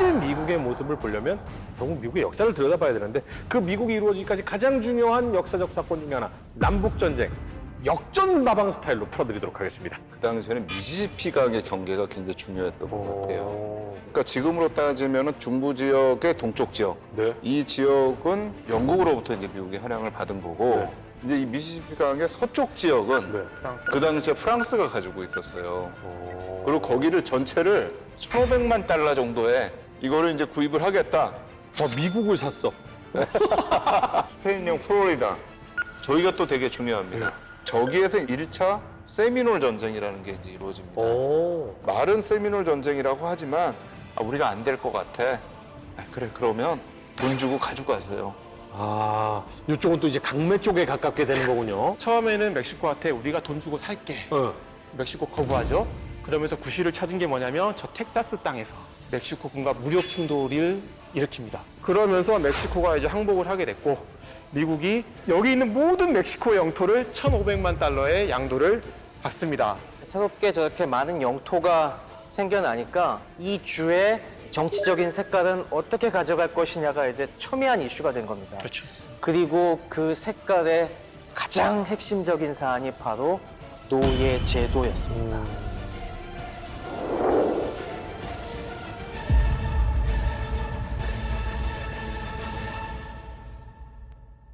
현재 미국의 모습을 보려면 결국 미국의 역사를 들여다봐야 되는데 그 미국이 이루어지기까지 가장 중요한 역사적 사건 중에 하나, 남북전쟁. 역전 나방 스타일로 풀어드리도록 하겠습니다. 그 당시에는 미시시피 강의 경계가 굉장히 중요했던 것 같아요. 그러니까 지금으로 따지면 중부 지역의 동쪽 지역, 네. 이 지역은 영국으로부터 이제 미국의 함양을 받은 거고, 네. 이제 이 미시시피 강의 서쪽 지역은 네. 그 당시에 프랑스가 가지고 있었어요. 그리고 거기를 전체를 1,500만 달러 정도에 이거를 이제 구입을 하겠다. 미국을 샀어. 스페인령 플로리다. 저희가 또 되게 중요합니다. 저기에서 1차 세미놀 전쟁이라는 게 이제 이루어집니다. 말은 세미놀 전쟁이라고 하지만 우리가 안 될 것 같아. 그래, 그러면 돈 주고 가져가세요. 이쪽은 또 이제 강매 쪽에 가깝게 되는 거군요. 처음에는 멕시코한테 우리가 돈 주고 살게. 멕시코 거부하죠. 그러면서 구실을 찾은 게 뭐냐면 저 텍사스 땅에서 멕시코군과 무력 충돌을 일으킵니다. 그러면서 멕시코가 이제 항복을 하게 됐고 미국이 여기 있는 모든 멕시코 영토를 1,500만 달러의 양도를 받습니다. 새롭게 저렇게 많은 영토가 생겨나니까 이 주의 정치적인 색깔은 어떻게 가져갈 것이냐가 이제 첨예한 이슈가 된 겁니다. 그렇죠. 그리고 그 색깔의 가장 핵심적인 사안이 바로 노예 제도였습니다.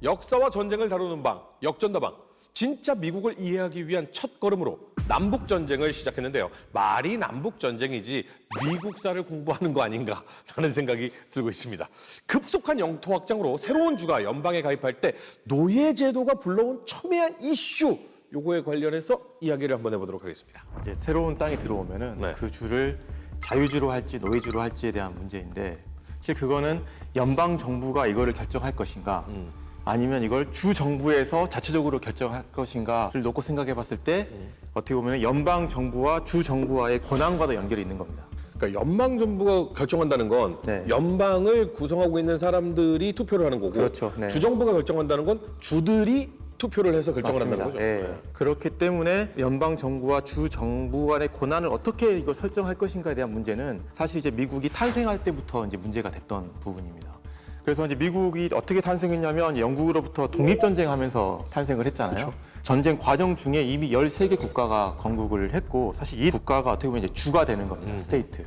역사와 전쟁을 다루는 방, 역전다방. 진짜 미국을 이해하기 위한 첫 걸음으로 남북전쟁을 시작했는데요. 말이 남북전쟁이지 미국사를 공부하는 거 아닌가라는 생각이 들고 있습니다. 급속한 영토 확장으로 새로운 주가 연방에 가입할 때 노예제도가 불러온 첨예한 이슈, 요거에 관련해서 이야기를 한번 해보도록 하겠습니다. 이제 새로운 땅이 들어오면은 네. 그 주를 자유주로 할지 노예주로 할지에 대한 문제인데 사실 그거는 연방 정부가 이거를 결정할 것인가 아니면 이걸 주 정부에서 자체적으로 결정할 것인가를 놓고 생각해 봤을 때 어떻게 보면 연방 정부와 주 정부와의 권한과도 연결이 있는 겁니다. 그러니까 연방 정부가 결정한다는 건 네. 연방을 구성하고 있는 사람들이 투표를 하는 거고 그렇죠. 네. 주정부가 결정한다는 건 주들이 투표를 해서 결정을 한다는 거죠. 예. 그렇기 때문에 연방 정부와 주 정부 간의 권한을 어떻게 이걸 설정할 것인가에 대한 문제는 사실 이제 미국이 탄생할 때부터 이제 문제가 됐던 부분입니다. 그래서 이제 미국이 어떻게 탄생했냐면 영국으로부터 독립전쟁하면서 탄생을 했잖아요. 그렇죠. 전쟁 과정 중에 이미 13개 국가가 건국을 했고 사실 이 국가가 어떻게 보면 이제 주가 되는 겁니다. 스테이트.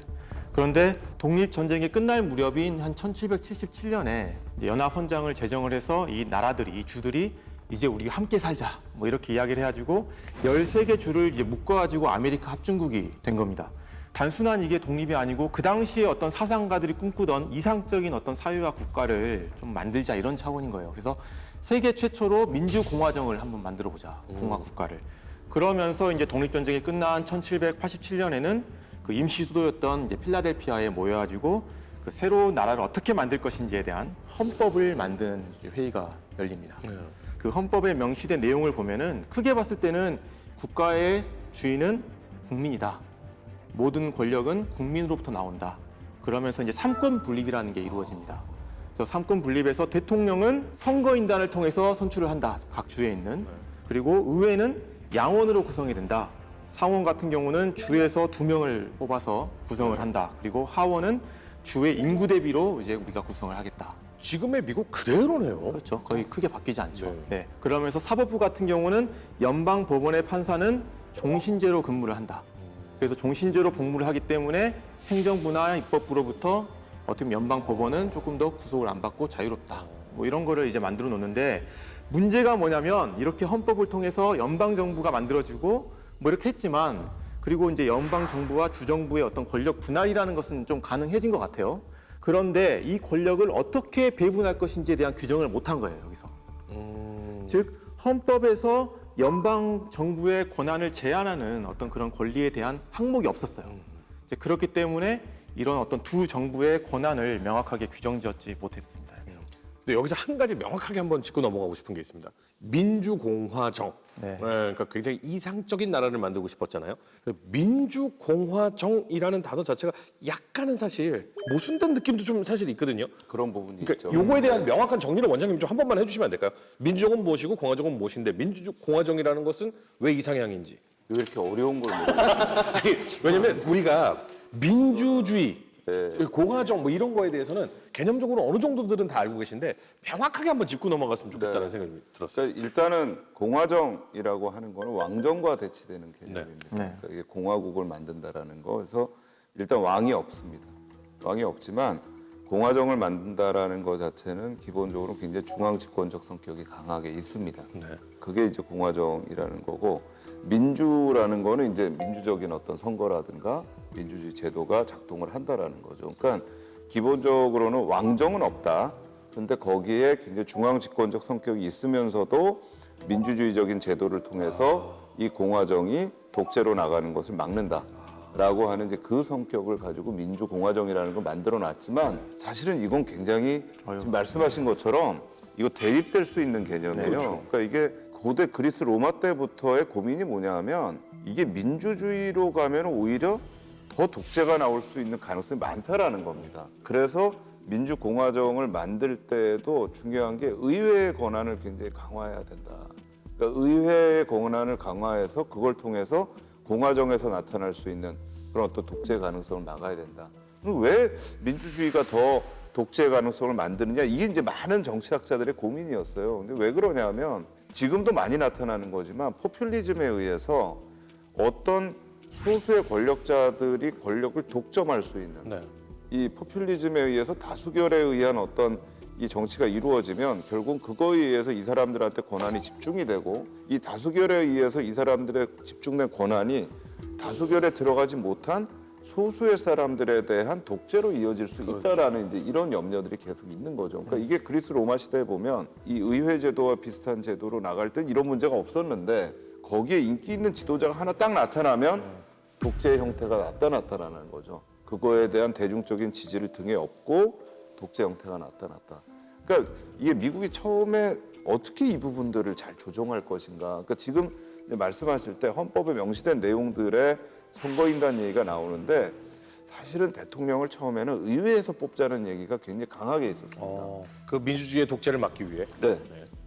그런데 독립전쟁이 끝날 무렵인 한 1777년에 연합헌장을 제정을 해서 이 나라들이, 이 주들이 이제 우리가 함께 살자 뭐 이렇게 이야기를 해가지고 13개 주를 이제 묶어가지고 아메리카 합중국이 된 겁니다. 단순한 이게 독립이 아니고 그 당시에 어떤 사상가들이 꿈꾸던 이상적인 어떤 사회와 국가를 좀 만들자 이런 차원인 거예요. 그래서 세계 최초로 민주공화정을 한번 만들어 보자, 공화 국가를. 그러면서 이제 독립전쟁이 끝난 1787년에는 그 임시 수도였던 이제 필라델피아에 모여가지고 그 새로운 나라를 어떻게 만들 것인지에 대한 헌법을 만드는 회의가 열립니다. 그 헌법에 명시된 내용을 보면은 크게 봤을 때는 국가의 주인은 국민이다. 모든 권력은 국민으로부터 나온다. 그러면서 이제 삼권 분립이라는 게 이루어집니다. 그래서 삼권 분립에서 대통령은 선거인단을 통해서 선출을 한다. 각 주에 있는. 그리고 의회는 양원으로 구성이 된다. 상원 같은 경우는 주에서 2명을 뽑아서 구성을 한다. 그리고 하원은 주의 인구 대비로 이제 우리가 구성을 하겠다. 지금의 미국 그대로네요. 그렇죠. 거의 크게 바뀌지 않죠. 네. 그러면서 사법부 같은 경우는 연방 법원의 판사는 종신제로 근무를 한다. 그래서 종신제로 복무를 하기 때문에 행정부나 입법부로부터 어떻게 보면 연방 법원은 조금 더 구속을 안 받고 자유롭다. 뭐 이런 거를 이제 만들어 놓는데 문제가 뭐냐면 이렇게 헌법을 통해서 연방 정부가 만들어지고 뭐 이렇게 했지만 그리고 이제 연방 정부와 주 정부의 어떤 권력 분할이라는 것은 좀 가능해진 것 같아요. 그런데 이 권력을 어떻게 배분할 것인지에 대한 규정을 못한 거예요, 여기서. 즉 헌법에서 연방 정부의 권한을 제한하는 어떤 그런 권리에 대한 항목이 없었어요. 이제 그렇기 때문에 이런 어떤 두 정부의 권한을 명확하게 규정지었지 못했습니다. 여기서. 근데 여기서 한 가지 명확하게 한번 짚고 넘어가고 싶은 게 있습니다. 민주공화정. 네. 그러니까 굉장히 이상적인 나라를 만들고 싶었잖아요. 민주공화정이라는 단어 자체가 약간은 사실 모순된 느낌도 좀 사실 있거든요. 그런 부분이 그러니까 있죠. 요거에 대한 명확한 정리를 원장님 좀 한 번만 해주시면 안 될까요? 민주정은 무엇이고 공화정은 무엇인데 민주공화정이라는 것은 왜 이상향인지. 왜 이렇게 어려운 걸 모르겠어요? 아니, 왜냐면 우리가 민주주의 공화정 뭐 이런 거에 대해서는 개념적으로 어느 정도들은 다 알고 계신데 명확하게 한번 짚고 넘어갔으면 좋겠다는 생각이 들었어요. 그러니까 일단은 공화정이라고 하는 거는 왕정과 대치되는 개념입니다. 그러니까 이게 공화국을 만든다라는 거. 그래서 일단 왕이 없습니다. 왕이 없지만 공화정을 만든다라는 것 자체는 기본적으로 굉장히 중앙 집권적 성격이 강하게 있습니다. 그게 이제 공화정이라는 거고, 민주라는 거는 이제 민주적인 어떤 선거라든가 민주주의 제도가 작동을 한다라는 거죠. 그러니까 기본적으로는 왕정은 없다. 근데 거기에 굉장히 중앙 집권적 성격이 있으면서도 민주주의적인 제도를 통해서 이 공화정이 독재로 나가는 것을 막는다라고 하는 이제 그 성격을 가지고 민주공화정이라는 걸 만들어 놨지만, 사실은 이건 굉장히 지금 말씀하신 것처럼 이거 대립될 수 있는 개념이에요. 그러니까 이게 고대 그리스 로마 때부터의 고민이 뭐냐 하면, 이게 민주주의로 가면 오히려 더 독재가 나올 수 있는 가능성이 많다라는 겁니다. 그래서 민주공화정을 만들 때도 중요한 게 의회의 권한을 굉장히 강화해야 된다. 그러니까 의회의 권한을 강화해서 그걸 통해서 공화정에서 나타날 수 있는 그런 어떤 독재 가능성을 막아야 된다. 그럼 왜 민주주의가 더 독재 가능성을 만드느냐? 이게 이제 많은 정치학자들의 고민이었어요. 근데 왜 그러냐면 지금도 많이 나타나는 거지만 포퓰리즘에 의해서 어떤 소수의 권력자들이 권력을 독점할 수 있는 이 포퓰리즘에 의해서 다수결에 의한 어떤 이 정치가 이루어지면 결국 그거에 의해서 이 사람들한테 권한이 집중이 되고, 이 다수결에 의해서 이 사람들의 집중된 권한이 다수결에 들어가지 못한 소수의 사람들에 대한 독재로 이어질 수 있다라는 이제 이런 염려들이 계속 있는 거죠. 그러니까 이게 그리스 로마 시대에 보면 이 의회 제도와 비슷한 제도로 나갈 땐 이런 문제가 없었는데, 거기에 인기 있는 지도자가 하나 딱 나타나면 독재의 형태가 나타났다라는 거죠. 그거에 대한 대중적인 지지를 등에 업고 독재 형태가 나타났다. 그러니까 이게 미국이 처음에 어떻게 이 부분들을 잘 조정할 것인가. 그러니까 지금 말씀하실 때 헌법에 명시된 내용들의 선거인단 얘기가 나오는데, 사실은 대통령을 처음에는 의회에서 뽑자는 얘기가 굉장히 강하게 있었습니다. 그 민주주의의 독재를 막기 위해. 네.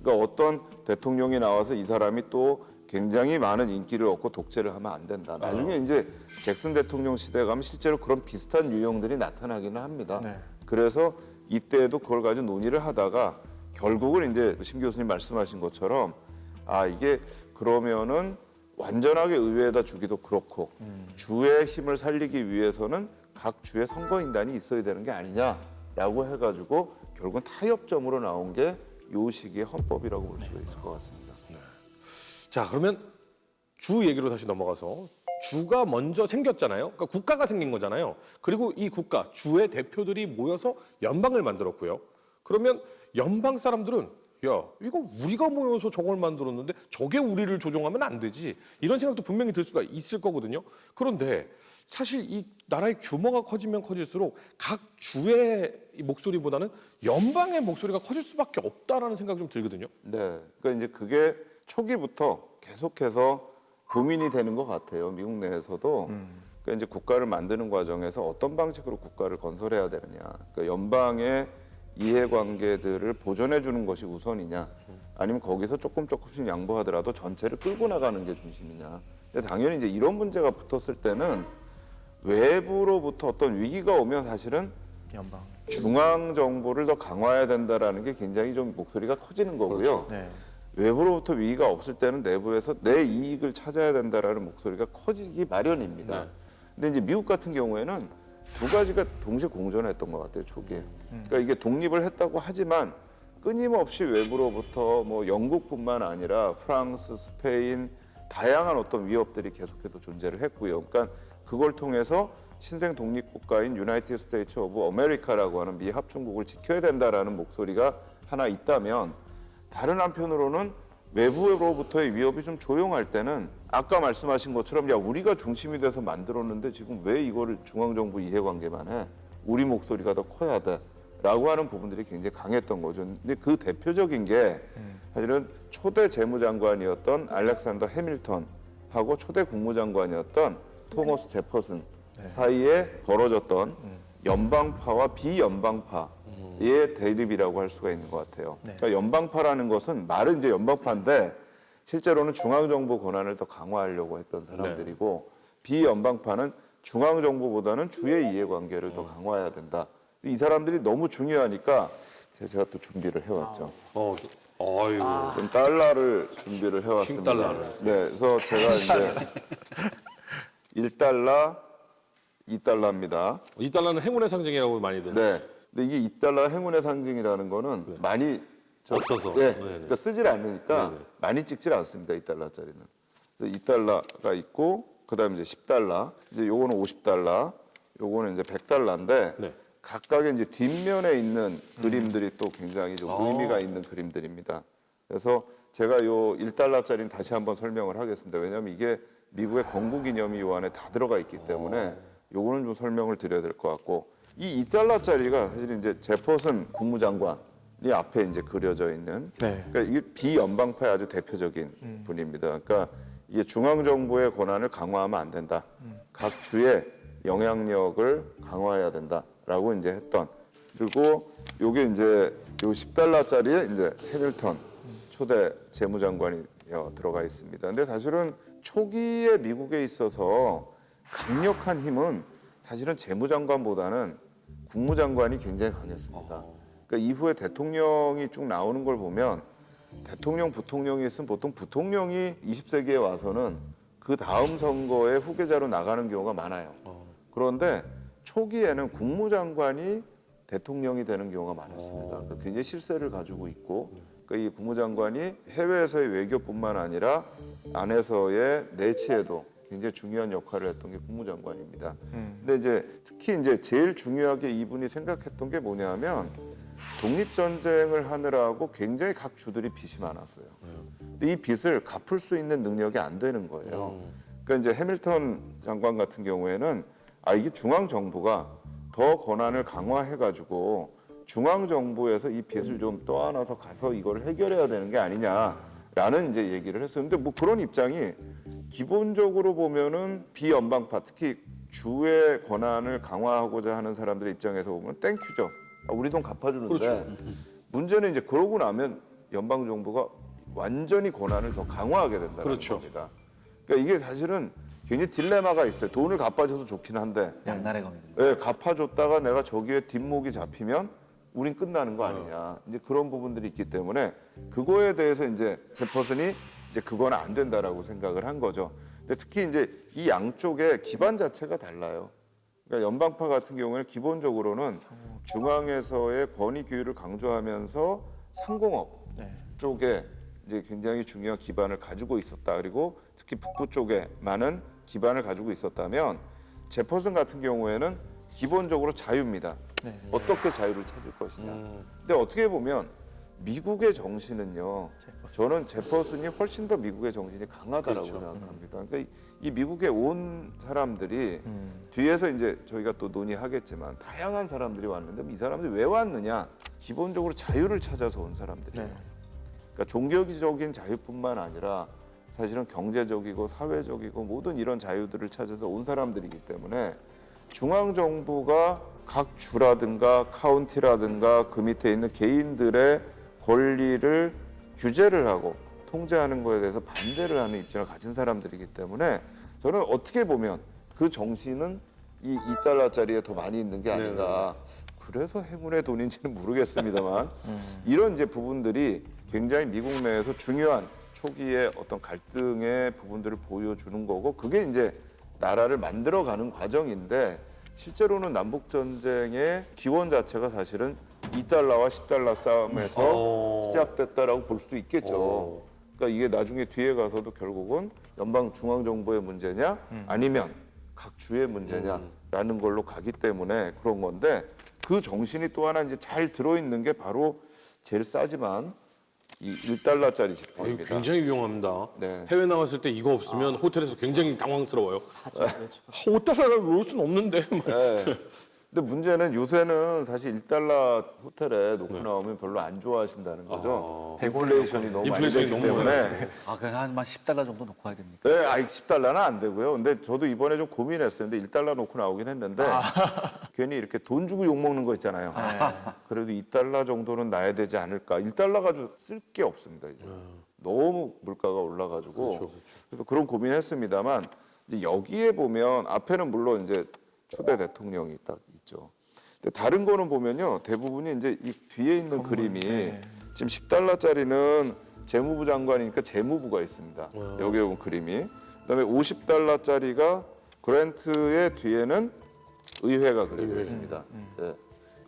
그러니까 어떤 대통령이 나와서 이 사람이 또 굉장히 많은 인기를 얻고 독재를 하면 안 된다. 나중에 이제 잭슨 대통령 시대에 가면 실제로 그런 비슷한 유형들이 나타나기는 합니다. 그래서 이때도 그걸 가지고 논의를 하다가 결국은 이제 심 교수님 말씀하신 것처럼, 아, 이게 그러면은 완전하게 의회에다 주기도 그렇고 주의 힘을 살리기 위해서는 각 주의 선거인단이 있어야 되는 게 아니냐라고 해가지고 결국은 타협점으로 나온 게 요 시기의 헌법이라고 볼 수가 있을 것 같습니다. 자, 그러면 주 얘기로 다시 넘어가서 주가 먼저 생겼잖아요. 그러니까 국가가 생긴 거잖아요. 그리고 이 국가, 주의 대표들이 모여서 연방을 만들었고요. 그러면 연방 사람들은 야, 이거 우리가 모여서 저걸 만들었는데 저게 우리를 조종하면 안 되지. 이런 생각도 분명히 들 수가 있을 거거든요. 그런데 사실 이 나라의 규모가 커지면 커질수록 각 주의 목소리보다는 연방의 목소리가 커질 수밖에 없다라는 생각이 좀 들거든요. 네. 그러니까 이제 그게 초기부터 계속해서 고민이 되는 것 같아요. 미국 내에서도. 그러니까 이제 국가를 만드는 과정에서 어떤 방식으로 국가를 건설해야 되느냐. 그러니까 연방의 이해관계들을 보존해 주는 것이 우선이냐, 아니면 거기서 조금씩 양보하더라도 전체를 끌고 나가는 게 중심이냐. 근데 당연히 이제 이런 문제가 붙었을 때는 외부로부터 어떤 위기가 오면 사실은 연방. 중앙 정부를 더 강화해야 된다라는 게 굉장히 좀 목소리가 커지는 거고요. 네. 외부로부터 위기가 없을 때는 내부에서 내 이익을 찾아야 된다라는 목소리가 커지기 마련입니다. 근데 이제 미국 같은 경우에는 두 가지가 동시에 공존했던 것 같아요, 초기에. 그러니까 이게 독립을 했다고 하지만 끊임없이 외부로부터 뭐 영국뿐만 아니라 프랑스, 스페인, 다양한 어떤 위협들이 계속해서 존재를 했고요. 그러니까 그걸 통해서 신생 독립국가인 유나이티드 스테이츠 오브 아메리카라고 하는 미 합중국을 지켜야 된다라는 목소리가 하나 있다면, 다른 한편으로는 외부로부터의 위협이 좀 조용할 때는 아까 말씀하신 것처럼 야, 우리가 중심이 돼서 만들었는데 지금 왜 이거를 중앙정부 이해관계만 해? 우리 목소리가 더 커야 돼. 라고 하는 부분들이 굉장히 강했던 거죠. 근데 그 대표적인 게 사실은 초대 재무장관이었던 알렉산더 해밀턴하고 초대 국무장관이었던 토머스 제퍼슨 사이에 벌어졌던 연방파와 비연방파의 대립이라고 할 수가 있는 것 같아요. 그러니까 연방파라는 것은 말은 이제 연방파인데 실제로는 중앙정부 권한을 더 강화하려고 했던 사람들이고, 비연방파는 중앙 정부보다는 주의 이해관계를 더 강화해야 된다. 이 사람들이 너무 중요하니까 제가 또 준비를 해왔죠. 어유. 좀 달러를 준비를 해왔습니다. 달러를. 네, 그래서 제가 이제 1달러, 2달러입니다. 이 달러는 행운의 상징이라고 많이들. 네. 근데 이게 2달러 행운의 상징이라는 거는 많이 없어서. 네. 네네. 그러니까 쓰질 않으니까 네네. 많이 찍질 않습니다. 2달러짜리는. 그래서 2달러가 있고 그다음에 이제 10달러. 이제 요거는 50달러. 요거는 이제 100달러인데 네. 각각의 이제 뒷면에 있는 그림들이 또 굉장히 좀 의미가 있는 그림들입니다. 그래서 제가 요 1달러짜리는 다시 한번 설명을 하겠습니다. 왜냐하면 이게 미국의 건국 기념이 요 안에 다 들어가 있기 때문에 요거는 좀 설명을 드려야 될 것 같고 이 2달러짜리가 사실 이제 제퍼슨 국무장관이 앞에 이제 그려져 있는 네. 그러니까 이게 비연방파의 아주 대표적인 분입니다. 그러니까 이게 중앙 정부의 권한을 강화하면 안 된다. 각 주의 영향력을 강화해야 된다라고 이제 했던 그리고 요게 이제 요 10달러짜리에 이제 해밀턴 초대 재무장관이 들어가 있습니다. 근데 사실은 초기에 미국에 있어서 강력한 힘은 사실은 재무장관보다는 국무장관이 굉장히 강했습니다. 그러니까 이후에 대통령이 쭉 나오는 걸 보면 대통령, 부통령이 있으면 보통 부통령이 20세기에 와서는 그 다음 선거의 후계자로 나가는 경우가 많아요. 그런데 초기에는 국무장관이 대통령이 되는 경우가 많았습니다. 그러니까 굉장히 실세를 가지고 있고 그러니까 이 국무장관이 해외에서의 외교뿐만 아니라 안에서의 내치에도 굉장히 중요한 역할을 했던 게 국무장관입니다. 근데 이제 특히 이제 제일 중요하게 이분이 생각했던 게 뭐냐면 독립전쟁을 하느라고 굉장히 각 주들이 빚이 많았어요. 근데 이 빚을 갚을 수 있는 능력이 안 되는 거예요. 그러니까 이제 해밀턴 장관 같은 경우에는 이게 중앙 정부가 더 권한을 강화해가지고 중앙 정부에서 이 빚을 좀 떠안아서 가서 이걸 해결해야 되는 게 아니냐라는 이제 얘기를 했어요. 근데 뭐 그런 입장이 기본적으로 보면은 비연방파 특히 주의 권한을 강화하고자 하는 사람들의 입장에서 보면 땡큐죠. 우리 돈 갚아주는데 그렇죠. 문제는 이제 그러고 나면 연방 정부가 완전히 권한을 더 강화하게 된다는 그렇죠. 겁니다. 그러니까 이게 사실은 굉장히 딜레마가 있어요. 돈을 갚아줘도 좋긴 한데 양날의 검이군요. 네, 갚아줬다가 내가 저기에 뒷목이 잡히면 우린 끝나는 거 아니냐. 이제 그런 부분들이 있기 때문에 그거에 대해서 이제 제퍼슨이 이제 그건 안 된다라고 생각을 한 거죠. 근데 특히 이제 이 양쪽의 기반 자체가 달라요. 그러니까 연방파 같은 경우에는 기본적으로는 중앙에서의 권위 규율을 강조하면서 상공업 쪽에 이제 굉장히 중요한 기반을 가지고 있었다. 그리고 특히 북부 쪽에 많은 기반을 가지고 있었다면 제퍼슨 같은 경우에는 기본적으로 자유입니다. 어떻게 자유를 찾을 것이냐. 근데 어떻게 보면 미국의 정신은요. 저는 제퍼슨이 훨씬 더 미국의 정신이 강하다라고 생각합니다. 그러니까 이 미국에 온 사람들이 뒤에서 이제 저희가 또 논의하겠지만 다양한 사람들이 왔는데 이 사람들이 왜 왔느냐? 기본적으로 자유를 찾아서 온 사람들이에요. 그러니까 종교적인 자유뿐만 아니라 사실은 경제적이고 사회적이고 모든 이런 자유들을 찾아서 온 사람들이기 때문에 중앙 정부가 각 주라든가 카운티라든가 그 밑에 있는 개인들의 권리를 규제를 하고 통제하는 거에 대해서 반대를 하는 입장을 가진 사람들이기 때문에 저는 어떻게 보면 그 정신은 이 2달러짜리에 더 많이 있는 게 아닌가. 그래서 행운의 돈인지는 모르겠습니다만 이런 이제 부분들이 굉장히 미국 내에서 중요한 초기의 어떤 갈등의 부분들을 보여주는 거고 그게 이제 나라를 만들어가는 과정인데 실제로는 남북 전쟁의 기원 자체가 사실은 2달러와 10달러 싸움에서 시작됐다라고 볼 수도 있겠죠. 그러니까 이게 나중에 뒤에 가서도 결국은 연방 중앙 정부의 문제냐 아니면 각 주의 문제냐라는 걸로 가기 때문에 그런 건데 그 정신이 또 하나 이제 잘 들어있는 게 바로 제일 싸지만 이 1달러짜리 지폐입니다. 굉장히 유용합니다. 네. 해외 나갔을 때 이거 없으면 호텔에서 굉장히 당황스러워요. 5달러를 놓을 수는 없는데. 네. 근데 문제는 요새는 사실 1달러 호텔에 놓고 나오면 별로 안 좋아하신다는 거죠. 인플레이션이 너무 많이 인플레이션이 되기 너무 때문에. 그냥 한 10달러 정도 놓고 가야 됩니까? 네, 10달러는 안 되고요. 근데 저도 이번에 좀 고민했어요. 근데 1달러 놓고 나오긴 했는데 괜히 이렇게 돈 주고 욕 먹는 거 있잖아요. 그래도 2달러 정도는 놔야 되지 않을까. 1달러 가지고 쓸 게 없습니다, 이제. 너무 물가가 올라가지고. 그래서 그런 고민했습니다만 이제 여기에 보면 앞에는 물론 이제 초대 대통령이 딱 있죠. 근데 다른 거는 보면요, 대부분이 이제 이 뒤에 있는 그림이 지금 10달러짜리는 재무부 장관이니까 재무부가 있습니다. 여기에 보면 그림이. 그다음에 50달러짜리가 그랜트의 뒤에는 의회가 그려져 있습니다. 네.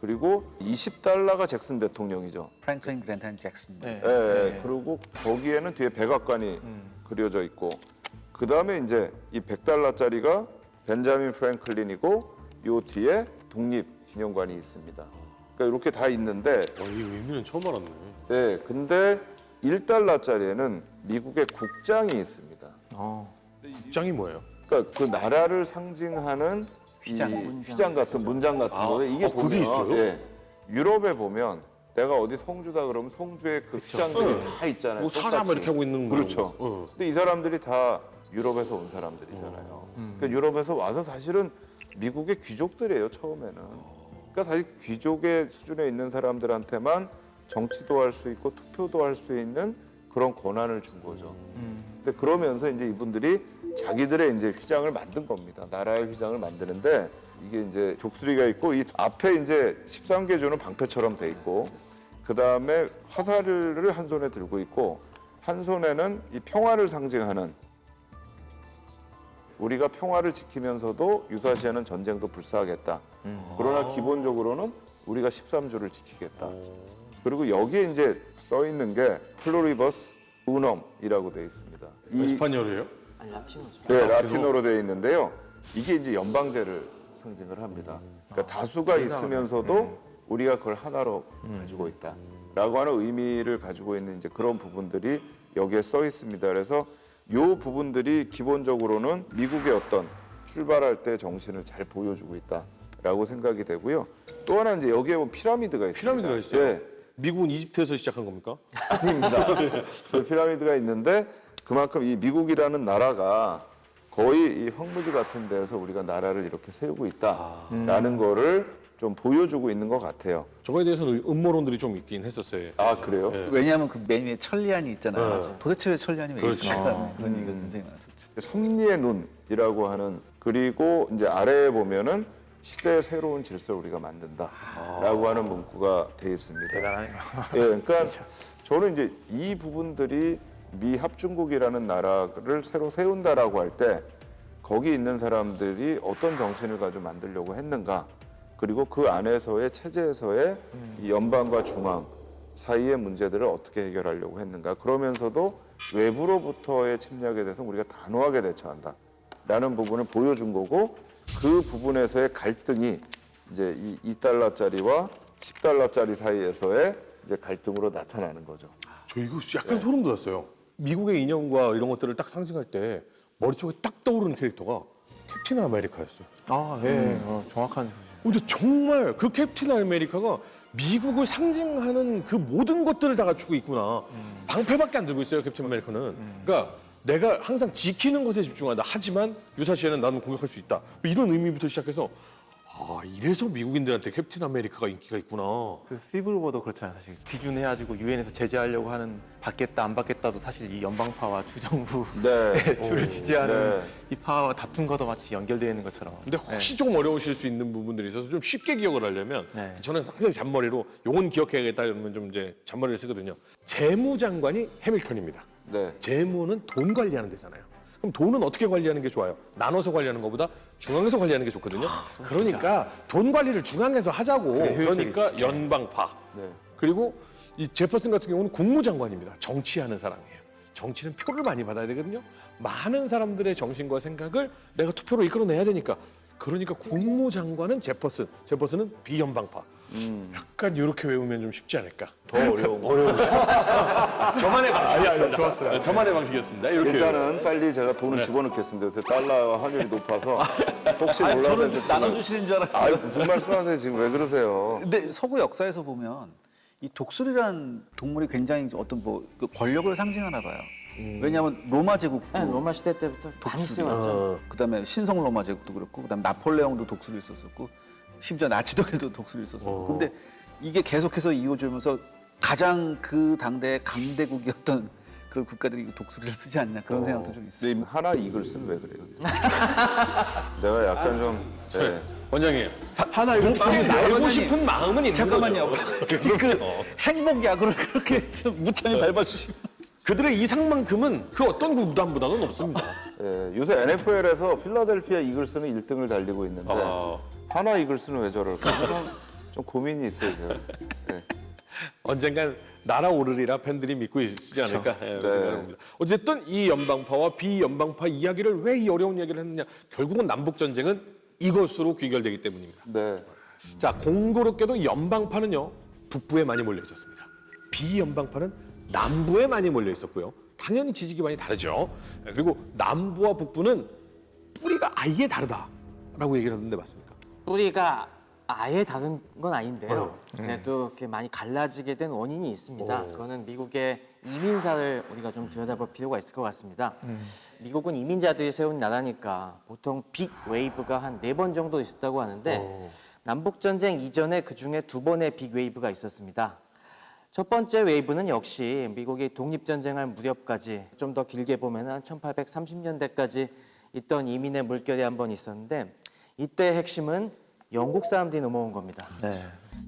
그리고 20달러가 잭슨 대통령이죠. 프랭클린 그랜턴 잭슨. 네. 예, 그리고 거기에는 뒤에 백악관이 그려져 있고, 그 다음에 이제 이 100달러짜리가 벤자민 프랭클린이고, 요 뒤에 독립기념관이 있습니다. 그러니까 이렇게 다 있는데, 이 의미는 처음 알았네. 네, 근데 1달러짜리에는 미국의 국장이 있습니다. 국장이 뭐예요? 그러니까 그 나라를 상징하는 휘장 같은 문장 같은 거에 이게 보면, 그게 있어요? 예, 유럽에 보면 내가 어디 성주다 그러면 성주에 그 휘장들이 다 있잖아요. 뭐 사람 똑같이. 이렇게 하고 있는 거. 그렇죠. 근데 이 사람들이 다 유럽에서 온 사람들이잖아요. 그러니까 유럽에서 와서 사실은 미국의 귀족들이에요, 처음에는. 그러니까 사실 귀족의 수준에 있는 사람들한테만 정치도 할 수 있고 투표도 할 수 있는 그런 권한을 준 거죠. 근데 그러면서 이제 이분들이 자기들의 이제 휘장을 만든 겁니다. 나라의 휘장을 만드는데 이게 이제 독수리가 있고 이 앞에 이제 13개 조는 방패처럼 돼 있고 그 다음에 화살을 한 손에 들고 있고 한 손에는 이 평화를 상징하는 우리가 평화를 지키면서도 유사시에는 전쟁도 불사하겠다. 그러나 기본적으로는 우리가 13조를 지키겠다. 그리고 여기에 이제 써 있는 게 플로리버스 우넘이라고 돼 있습니다. 스파니어예요? 아니, 라틴어죠. 네, 라틴어로 되어 있는데요. 이게 이제 연방제를 상징을 합니다. 그러니까 다수가 있으면서도 우리가 그걸 하나로 가지고 있다라고 하는 의미를 가지고 있는 이제 그런 부분들이 여기에 써 있습니다. 그래서 이 부분들이 기본적으로는 미국의 어떤 출발할 때 정신을 잘 보여주고 있다라고 생각이 되고요. 또 하나 이제 여기에 보면 피라미드가 있습니다. 피라미드가 있어요? 네. 미국은 이집트에서 시작한 겁니까? 아닙니다. 그 피라미드가 있는데 그만큼 이 미국이라는 나라가 거의 이 황무지 같은 데서 우리가 나라를 이렇게 세우고 있다라는 거를 좀 보여주고 있는 것 같아요. 저거에 대해서는 음모론들이 좀 있긴 했었어요. 아 그래요? 왜냐하면 그 맨 위에 천리안이 있잖아요. 도대체 왜 천리안이 왜 그렇죠. 있을까? 그런 얘기가 굉장히 많았었죠. 성리의 눈이라고 하는 그리고 이제 아래에 보면은 시대의 새로운 질서를 우리가 만든다라고 하는 문구가 되어 있습니다. 대단하네요. 예, 그러니까 저는 이제 이 부분들이 미 합중국이라는 나라를 새로 세운다라고 할 때 거기 있는 사람들이 어떤 정신을 가지고 만들려고 했는가 그리고 그 안에서의 체제에서의 이 연방과 중앙 사이의 문제들을 어떻게 해결하려고 했는가 그러면서도 외부로부터의 침략에 대해서 우리가 단호하게 대처한다라는 부분을 보여준 거고 그 부분에서의 갈등이 이제 이 2달러짜리와 10달러짜리 사이에서의 이제 갈등으로 나타나는 거죠. 저 이거 약간 소름 돋았어요. 미국의 인형과 이런 것들을 딱 상징할 때 머릿속에 딱 떠오르는 캐릭터가 캡틴 아메리카였어요. 아, 예, 정확한. 근데 정말 그 캡틴 아메리카가 미국을 상징하는 그 모든 것들을 다 갖추고 있구나. 방패밖에 안 들고 있어요, 캡틴 아메리카는. 그러니까 내가 항상 지키는 것에 집중한다. 하지만 유사시에는 나는 공격할 수 있다. 이런 의미부터 시작해서 아, 이래서 미국인들한테 캡틴 아메리카가 인기가 있구나. 그 시블워도 그렇잖아요. 사실 기준해가지고 유엔에서 제재하려고 하는 받겠다 안 받겠다도 사실 이 연방파와 주정부 네. 주를 지지하는 네. 이 파와 다툼과도 마치 연결되어 있는 것처럼. 근데 혹시 조금 어려우실 수 있는 부분들이 있어서 좀 쉽게 기억을 하려면 네. 저는 항상 잔머리로 요건 기억해야겠다 이러면 좀 이제 잔머리를 쓰거든요. 재무장관이 해밀턴입니다. 네. 재무는 돈 관리하는 데잖아요. 그럼 돈은 어떻게 관리하는 게 좋아요? 나눠서 관리하는 것보다 중앙에서 관리하는 게 좋거든요. 그러니까 돈 관리를 중앙에서 하자고. 그러니까 연방파. 네. 그리고 이 제퍼슨 같은 경우는 국무장관입니다. 정치하는 사람이에요. 정치는 표를 많이 받아야 되거든요. 많은 사람들의 정신과 생각을 내가 투표로 이끌어내야 되니까. 그러니까 국무장관은 제퍼슨, 제퍼슨은 비연방파. 약간 이렇게 외우면 좀 쉽지 않을까. 더 어려운 거. 저만의 방식이었습니다. 좋았어요. 저만의 방식이었습니다. 이렇게. 일단은 빨리 제가 돈을 집어넣겠습니다. 요새 달러 환율이 높아서 혹시 몰라서 저는 지금- 나눠주시는 줄 알았어요. 아니, 무슨 말씀하세요 지금 왜 그러세요? 근데 서구 역사에서 보면 이 독수리란 동물이 굉장히 어떤 그 권력을 상징하나 봐요. 왜냐하면 로마 제국도 네, 로마 시대 때부터 많이 쓰여왔죠. 그다음에 신성 로마 제국도 그렇고 그다음에 나폴레옹도 독수리 있었었고 심지어 나치 독일도 독수리 있었었고 근데 이게 계속해서 이어지면서 가장 그 당대의 강대국이었던 그런 국가들이 독수리를 쓰지 않나 그런 생각도 좀 있어요. 근데 하나 이글스는 왜 그래요? 내가 약간 좀 네. 원장님, 하나 이거 날고 싶은 마음은 있는 잠깐만요. 거죠. 그 행복 야구를 그렇게 좀 무참히 밟아주시면. 그들의 이상만큼은 그 어떤 구단보다는 없습니다. 요새 NFL에서 필라델피아 이글스는 1등을 달리고 있는데 아. 하나 이글스는 왜 저럴까? 좀 고민이 있어요, 제가. 네. 언젠간 날아오르리라 팬들이 믿고 있지 않을까 생각합니다. 어쨌든 이 연방파와 비연방파 이야기를 왜 이 어려운 이야기를 했느냐. 결국은 남북 전쟁은 이것으로 귀결되기 때문입니다. 네. 자, 공교롭게도 연방파는요 북부에 많이 몰려 있었습니다. 비연방파는 남부에 많이 몰려 있었고요. 당연히 지지 기반이 다르죠. 그리고 남부와 북부는 뿌리가 아예 다르다라고 얘기를 하던데 맞습니까? 뿌리가 아예 다른 건 아닌데요. 그래도 이렇게 많이 갈라지게 된 원인이 있습니다. 그거는 미국의 이민사를 우리가 좀 들여다볼 필요가 있을 것 같습니다. 미국은 이민자들이 세운 나라니까 보통 빅 웨이브가 한 4번 정도 있었다고 하는데 남북전쟁 이전에 그중에 2번의 빅 웨이브가 있었습니다. 첫 번째 웨이브는 역시 미국이 독립전쟁할 무렵까지 좀 더 길게 보면 한 1830년대까지 있던 이민의 물결이 한 번 있었는데 이때 핵심은 영국 사람들이 넘어온 겁니다.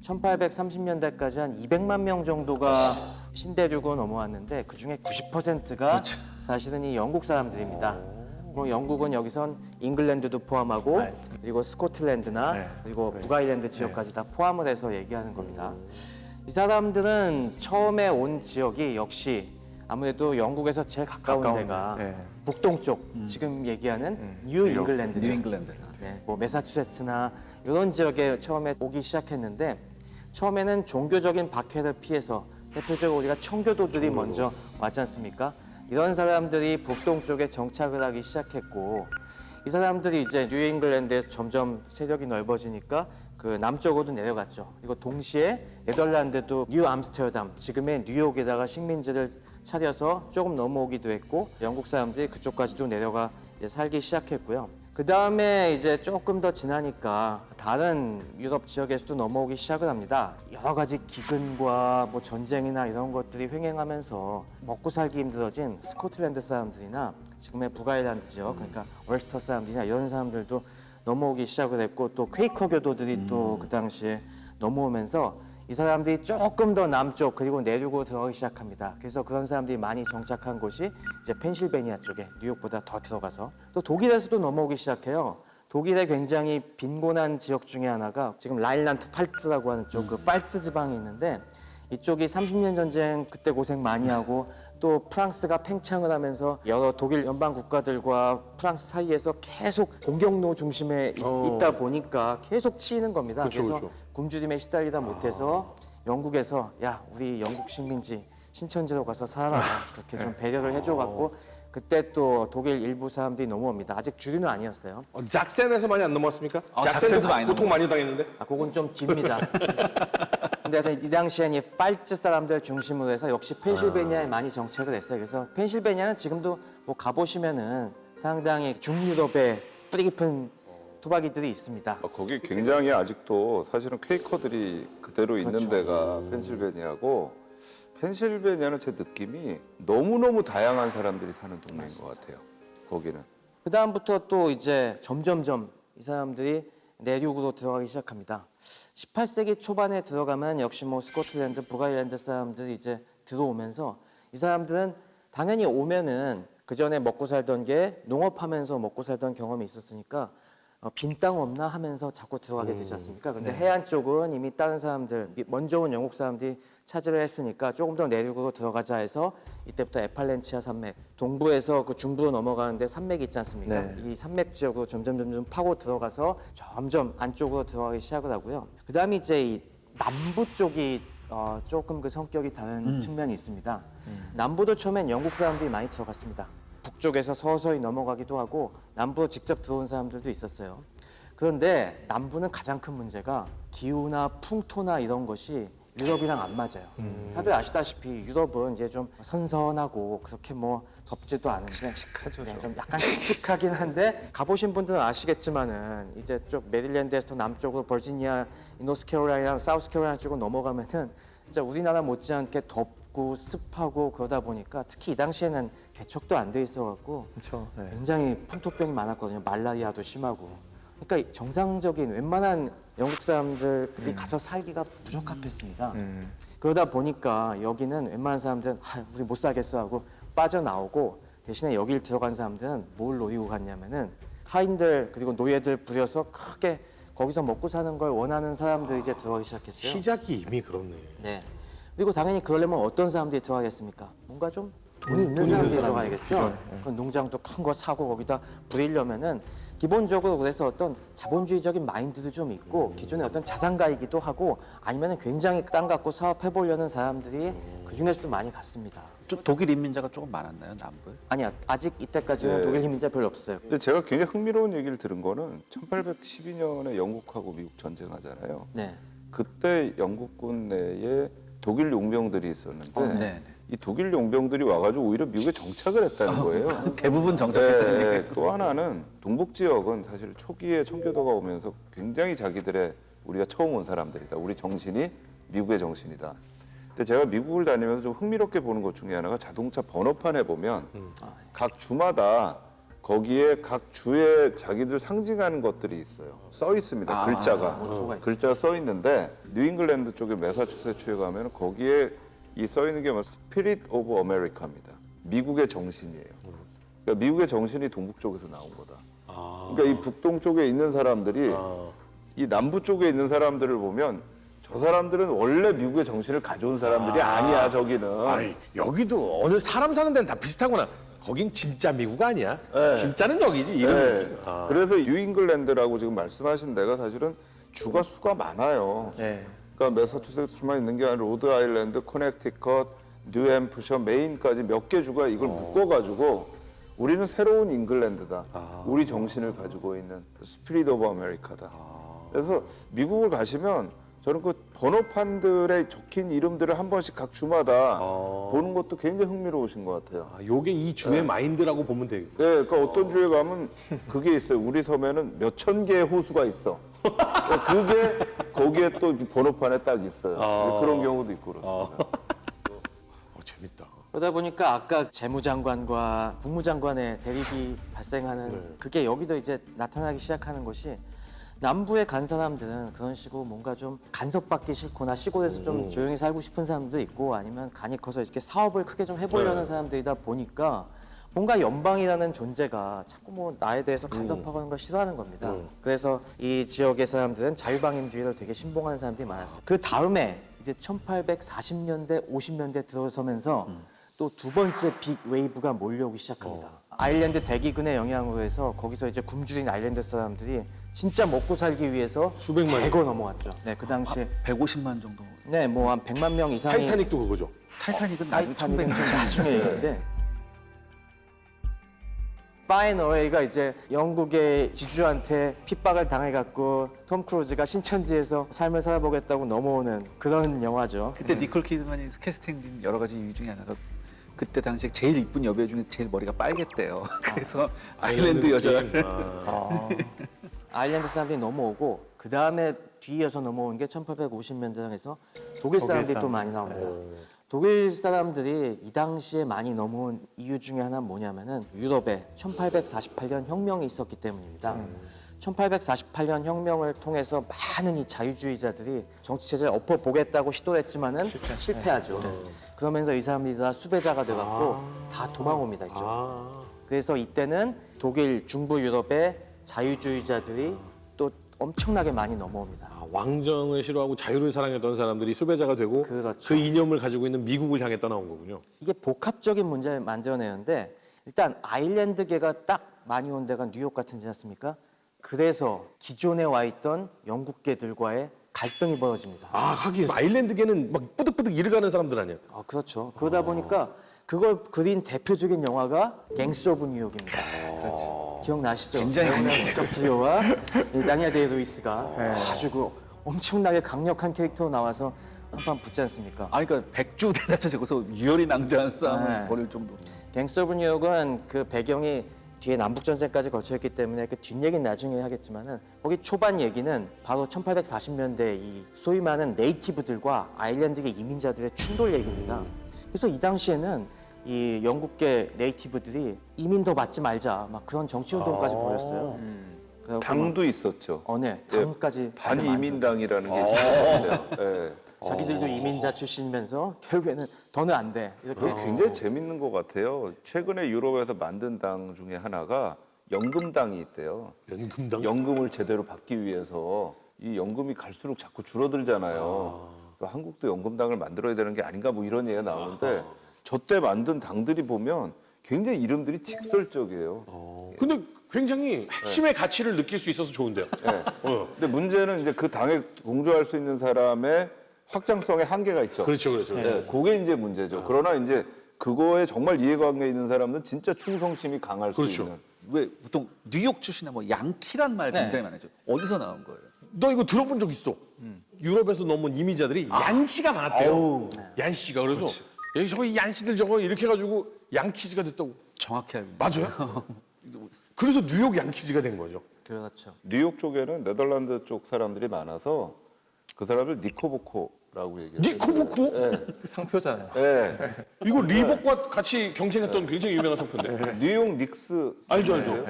1830년대까지 한 200만 명 정도가 신대륙으로 넘어왔는데 그중에 90%가 사실은 이 영국 사람들입니다. 뭐 영국은 여기선 잉글랜드도 포함하고 그리고 스코틀랜드나 그리고 북아일랜드 지역까지 다 포함을 해서 얘기하는 겁니다. 이 사람들은 처음에 온 지역이 역시 아무래도 영국에서 제일 가까운 데가 북동쪽, 지금 얘기하는 뉴 잉글랜드죠. 뉴 잉글랜드. 네, 뭐 매사추세츠나 이런 지역에 처음에 오기 시작했는데 처음에는 종교적인 박해를 피해서 대표적으로 우리가 청교도들이 먼저 왔지 않습니까? 이런 사람들이 북동쪽에 정착을 하기 시작했고 이 사람들이 이제 뉴 잉글랜드에서 점점 세력이 넓어지니까 그 남쪽으로 내려갔죠. 그리고 동시에 네덜란드도 뉴 암스테르담, 지금의 뉴욕에다가 식민지를 차려서 조금 넘어오기도 했고 영국 사람들이 그쪽까지도 내려가 이제 살기 시작했고요. 그 다음에 이제 조금 더 지나니까 다른 유럽 지역에서도 넘어오기 시작을 합니다. 여러 가지 기근과 뭐 전쟁이나 이런 것들이 횡행하면서 먹고 살기 힘들어진 스코틀랜드 사람들이나 지금의 북아일랜드 지역, 그러니까 월스터 사람들이나 이런 사람들도 넘어오기 시작을 했고 또 퀘이커 교도들이 또 그 당시에 넘어오면서 이 사람들이 조금 더 남쪽 그리고 내륙으로 들어가기 시작합니다. 그래서 그런 사람들이 많이 정착한 곳이 이제 펜실베니아 쪽에 뉴욕보다 더 들어가서 또 독일에서도 넘어오기 시작해요. 독일의 굉장히 빈곤한 지역 중에 하나가 지금 라인란트 팔츠라고 하는 쪽 그 팔츠 지방이 있는데 이쪽이 30년 전쟁 그때 고생 많이 하고 또 프랑스가 팽창을 하면서 여러 독일 연방 국가들과 프랑스 사이에서 계속 공격로 중심에 있다 보니까 계속 치이는 겁니다. 그래서 굶주림에 시달리다 못해서 영국에서 야 우리 영국 식민지 신천지로 가서 살아라 그렇게 좀 배려를 해줘갖고 그때 또 독일 일부 사람들이 넘어옵니다. 아직 주류는 아니었어요. 작센에서 많이 안 넘어왔습니까? 작센도 많이 고통 많이 당했는데. 그건 좀 깁니다. 근데 하여튼 이 당시엔 이 팔츠 사람들 중심으로 해서 역시 펜실베니아에 많이 정착을 했어요. 그래서 펜실베니아는 지금도 뭐 가보시면은 상당히 중유럽의 뿌리 깊은 토박이들이 있습니다. 거기 굉장히 아직도 사실은 퀘이커들이 그대로 있는 데가 펜실베니아고 펜실베니아는 제 느낌이 너무너무 다양한 사람들이 사는 동네인 것 같아요. 거기는. 그 다음부터 또 이제 점점점 이 사람들이 내륙으로 들어가기 시작합니다. 18세기 초반에 들어가면 역시 뭐 스코틀랜드, 북아일랜드 사람들이 이제 들어오면서 이 사람들은 당연히 오면은 그 전에 먹고 살던 게 농업하면서 먹고 살던 경험이 있었으니까 빈 땅 없나 하면서 자꾸 들어가게 되지 않습니까? 근데 해안 쪽은 이미 다른 사람들, 먼저 온 영국 사람들이 차지를 했으니까 조금 더 내륙으로 들어가자 해서 이때부터 에팔렌치아 산맥, 동부에서 그 중부로 넘어가는데 산맥이 있지 않습니까? 이 산맥 지역으로 점점 파고 들어가서 점점 안쪽으로 들어가기 시작을 하고요. 그 다음에 이제 이 남부 쪽이 조금 그 성격이 다른 측면이 있습니다. 남부도 처음엔 영국 사람들이 많이 들어갔습니다. 북쪽에서 서서히 넘어가기도 하고 남부로 직접 들어온 사람들도 있었어요. 그런데 남부는 가장 큰 문제가 기후나 풍토나 이런 것이 유럽이랑 안 맞아요. 다들 아시다시피 유럽은 이제 좀 선선하고 그렇게 뭐 덥지도 않은데 좀 약간 칙칙하긴 한데 가보신 분들은 아시겠지만은 이제 쪽 메릴랜드에서 남쪽으로 버지니아, 노스캐롤라이나, 사우스캐롤라이나 쪽으로 넘어가면은 진짜 우리나라 못지않게 덥고 춥고 습하고 그러다 보니까 특히 이 당시에는 개척도 안 돼 있어갖고 그렇죠. 네. 굉장히 풍토병이 많았거든요. 말라리아도 심하고. 그러니까 정상적인 웬만한 영국 사람들이 가서 살기가 부적합했습니다. 그러다 보니까 여기는 웬만한 사람들은 우리 못 살겠어 하고 빠져나오고 대신에 여길 들어간 사람들은 뭘 노리고 갔냐면은 하인들 그리고 노예들 부려서 크게 거기서 먹고 사는 걸 원하는 사람들이 이제 들어가기 시작했어요. 시작이 이미 그렇네. 네. 그리고 당연히 그러려면 어떤 사람들이 들어가겠습니까? 뭔가 좀 돈이 있는 사람들이 들어가야겠죠. 그 농장도 큰 거 사고 거기다 부리려면은 기본적으로 그래서 어떤 자본주의적인 마인드도 좀 있고 기존의 어떤 자산가이기도 하고 아니면은 굉장히 땅 갖고 사업해 보려는 사람들이 그 중에서도 많이 갔습니다. 좀 독일 인민자가 조금 많았나요, 남부에? 아니야, 아직 이때까지는 네. 독일 이민자 별로 없어요. 근데 제가 굉장히 흥미로운 얘기를 들은 거는 1812년에 영국하고 미국 전쟁하잖아요. 네. 그때 영국군 내에 독일 용병들이 있었는데 네. 이 독일 용병들이 와가지고 오히려 미국에 정착을 했다는 거예요. 대부분 정착했다는 네, 얘기였어요. 또 하나는 동북 지역은 사실 초기에 청교도가 오면서 굉장히 자기들의 우리가 처음 온 사람들이다. 우리 정신이 미국의 정신이다. 근데 제가 미국을 다니면서 좀 흥미롭게 보는 것 중에 하나가 자동차 번호판에 보면 각 주마다 거기에 각 주에 자기들 상징하는 것들이 있어요. 써 있습니다. 글자가. 모토가 있어요. 글자가 써 있는데 뉴잉글랜드 쪽에 매사추세츠에 가면 거기에 이 써 있는 게 스피릿 오브 아메리카입니다. 미국의 정신이에요. 그러니까 미국의 정신이 동북 쪽에서 나온 거다. 그러니까 이 북동 쪽에 있는 사람들이 이 남부 쪽에 있는 사람들을 보면 저 사람들은 원래 미국의 정신을 가져온 사람들이 아니야, 저기는. 아니, 여기도 어느 사람 사는 데는 다 비슷하구나. 거긴 진짜 미국 아니야? 네. 진짜는 여기지 이런 네. 느낌. 아. 그래서 뉴잉글랜드라고 지금 말씀하신 데가 사실은 주가 수가 많아요. 네. 그러니까 매사추세츠만 있는 게 아니라 로드 아일랜드, 코넥티컷, 뉴햄프셔, 메인까지 몇 개 주가 이걸 묶어가지고 우리는 새로운 잉글랜드다. 우리 정신을 가지고 있는 스피릿 오브 아메리카다. 그래서 미국을 가시면 저는 그 번호판들에 적힌 이름들을 한 번씩 각 주마다 보는 것도 굉장히 흥미로우신 것 같아요. 아, 요게 이 주의 마인드라고 보면 되겠어. 네, 그러니까 어떤 주에 가면 그게 있어요. 우리 섬에는 몇 천 개의 호수가 있어. 그게 거기에 또 번호판에 딱 있어요. 그런 경우도 있고 그렇습니다. 재밌다. 그러다 보니까 아까 재무장관과 국무장관의 대립이 발생하는 그게 여기도 이제 나타나기 시작하는 것이 남부에 간 사람들은 그런 식으로 뭔가 좀 간섭받기 싫거나 시골에서 좀 조용히 살고 싶은 사람도 있고 아니면 간이 커서 이렇게 사업을 크게 좀 해보려는 사람들이다 보니까 뭔가 연방이라는 존재가 자꾸 뭐 나에 대해서 간섭하고 하는 걸 싫어하는 겁니다. 그래서 이 지역의 사람들은 자유방임주의를 되게 신봉하는 사람들이 많았어요. 그 다음에 이제 1840년대, 50년대 들어서면서 또 두 번째 빅 웨이브가 몰려오기 시작합니다. 아일랜드 대기근의 영향으로 해서 거기서 이제 굶주린 아일랜드 사람들이 진짜 먹고 살기 위해서 수백만이. 대거 넘어왔죠. 네, 그 당시에 150만 정도. 네, 뭐 한 100만 명 이상이 타이타닉도 그거죠. 타이타닉은 나중에 타이타닉은 1100년. 나중에 얘기인데 파인 어웨이가 이제 영국의 지주한테 핍박을 당해갖고 톰 크루즈가 신천지에서 삶을 살아보겠다고 넘어오는 그런 영화죠. 그때 니콜 키드만이 캐스팅 된 여러 가지 이유 중에 하나가 그때 당시에 제일 이쁜 여배 중에 제일 머리가 빨갰대요. 그래서 아일랜드 여자를 아일랜드 사람들이 넘어오고 그 다음에 뒤이어서 넘어온 게 1850년대에서 독일 사람들이 또 많이 나옵니다. 독일 사람들이 이 당시에 많이 넘어온 이유 중에 하나는 뭐냐면은 유럽에 1848년 혁명이 있었기 때문입니다. 1848년 혁명을 통해서 많은 이 자유주의자들이 정치 체제를 엎어보겠다고 시도를 했지만은 실패하죠. 그러면서 이 사람들이 다 수배자가 돼갖고 다 도망옵니다. 이쪽. 그래서 이때는 독일 중부 유럽의 자유주의자들이 또 엄청나게 많이 넘어옵니다. 아, 왕정을 싫어하고 자유를 사랑했던 사람들이 수배자가 되고 그렇죠. 그 이념을 가지고 있는 미국을 향해 떠나온 거군요. 이게 복합적인 문제를 만들어내는데 일단 아일랜드계가 딱 많이 온 데가 뉴욕 같은 지 않습니까? 그래서 기존에 와 있던 영국계들과의 갈등이 벌어집니다. 아, 하긴 아일랜드계는 막 뿌득뿌득 일어가는 사람들 아니야. 아, 그렇죠. 그러다 보니까 그걸 그린 대표적인 영화가 갱스터 오브 뉴욕입니다. 그렇죠. 기억나시죠? 굉장히 디카프리오와 이 다니엘 데이 루이스가 아주 그 엄청나게 강력한 캐릭터로 나와서 한판 붙지 않습니까? 아니 그러니까 백주 대낮에 저기서 유혈이 낭자한 싸움을 네. 벌일 정도. 갱스터 오브 뉴욕은 그 배경이 뒤에 남북전쟁까지 거쳐있기 때문에 그 뒷얘기는 나중에 하겠지만은 거기 초반 얘기는 바로 1840년대 이 소위 말하는 네이티브들과 아일랜드계 이민자들의 충돌 얘기입니다. 그래서 이 당시에는 이 영국계 네이티브들이 이민 더 받지 말자 막 그런 정치 운동까지 벌였어요. 그래갖고 당도 있었죠. 네, 당까지 반이민당이라는 게 있었는데요. 예. 자기들도 이민자 출신이면서 결국에는 더는 안 돼. 이렇게 그게 굉장히 재밌는 것 같아요. 최근에 유럽에서 만든 당 중에 하나가 연금당이 있대요. 연금당? 연금을 제대로 받기 위해서 이 연금이 갈수록 자꾸 줄어들잖아요. 그래서 한국도 연금당을 만들어야 되는 게 아닌가 뭐 이런 얘기가 나오는데 저때 만든 당들이 보면 굉장히 이름들이 직설적이에요. 근데 굉장히 핵심의 가치를 느낄 수 있어서 좋은데요. 네. 어. 근데 문제는 이제 그 당에 공조할 수 있는 사람의 확장성에 한계가 있죠. 그렇죠, 그렇죠. 네, 그게 이제 문제죠. 그러나 이제 그거에 정말 이해관계 있는 사람들은 진짜 충성심이 강할 수 그렇죠. 있는. 왜 보통 뉴욕 출신의 뭐 양키란 말 굉장히 많아요. 어디서 나온 거예요? 너 이거 들어본 적 있어? 유럽에서 넘은 이민자들이 얀씨가 많았대요. 얀씨가 그래서 여기 저거 이 얀씨들 저거 이렇게 해가지고 양키즈가 됐다고. 정확히 알고 있는 맞아요? 그래서 뉴욕 양키즈가 된 거죠. 그렇죠. 뉴욕 쪽에는 네덜란드 쪽 사람들이 많아서 그 사람을 니코보코라고 얘기해요. 니코보코? 네. 상표잖아요. 네. 이거 리복과 같이 경쟁했던 굉장히 유명한 상표인데. 뉴욕 닉스. 알죠, 알죠.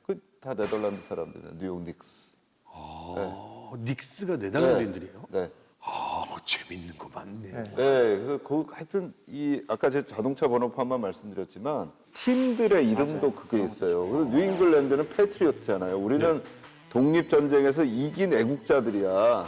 그다 네덜란드 사람들이에요. 뉴욕 닉스. 닉스가 네덜란드인들이에요? 네. 아, 재밌는 거 많네. 네, 그래서 그 하여튼 이 아까 제 자동차 번호판만 말씀드렸지만 팀들의 이름도 그게 있어요. 그래서 뉴잉글랜드는 패트리어트잖아요. 우리는 독립 전쟁에서 이긴 애국자들이야.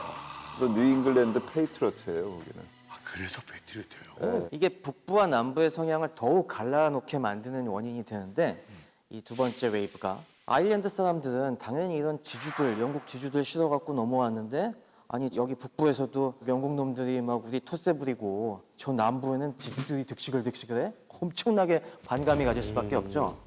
그래서 뉴잉글랜드 패트리어트예요, 거기는. 아, 그래서 배트리어트예요. 이게 북부와 남부의 성향을 더욱 갈라놓게 만드는 원인이 되는데 이 두 번째 웨이브가 아일랜드 사람들은 당연히 이런 지주들, 영국 지주들 실어갖고 넘어왔는데 아니 여기 북부에서도 영국 놈들이 막 우리 텃세 부리고 저 남부에는 지주들이 득식을 해? 엄청나게 반감이 가질 수밖에 없죠.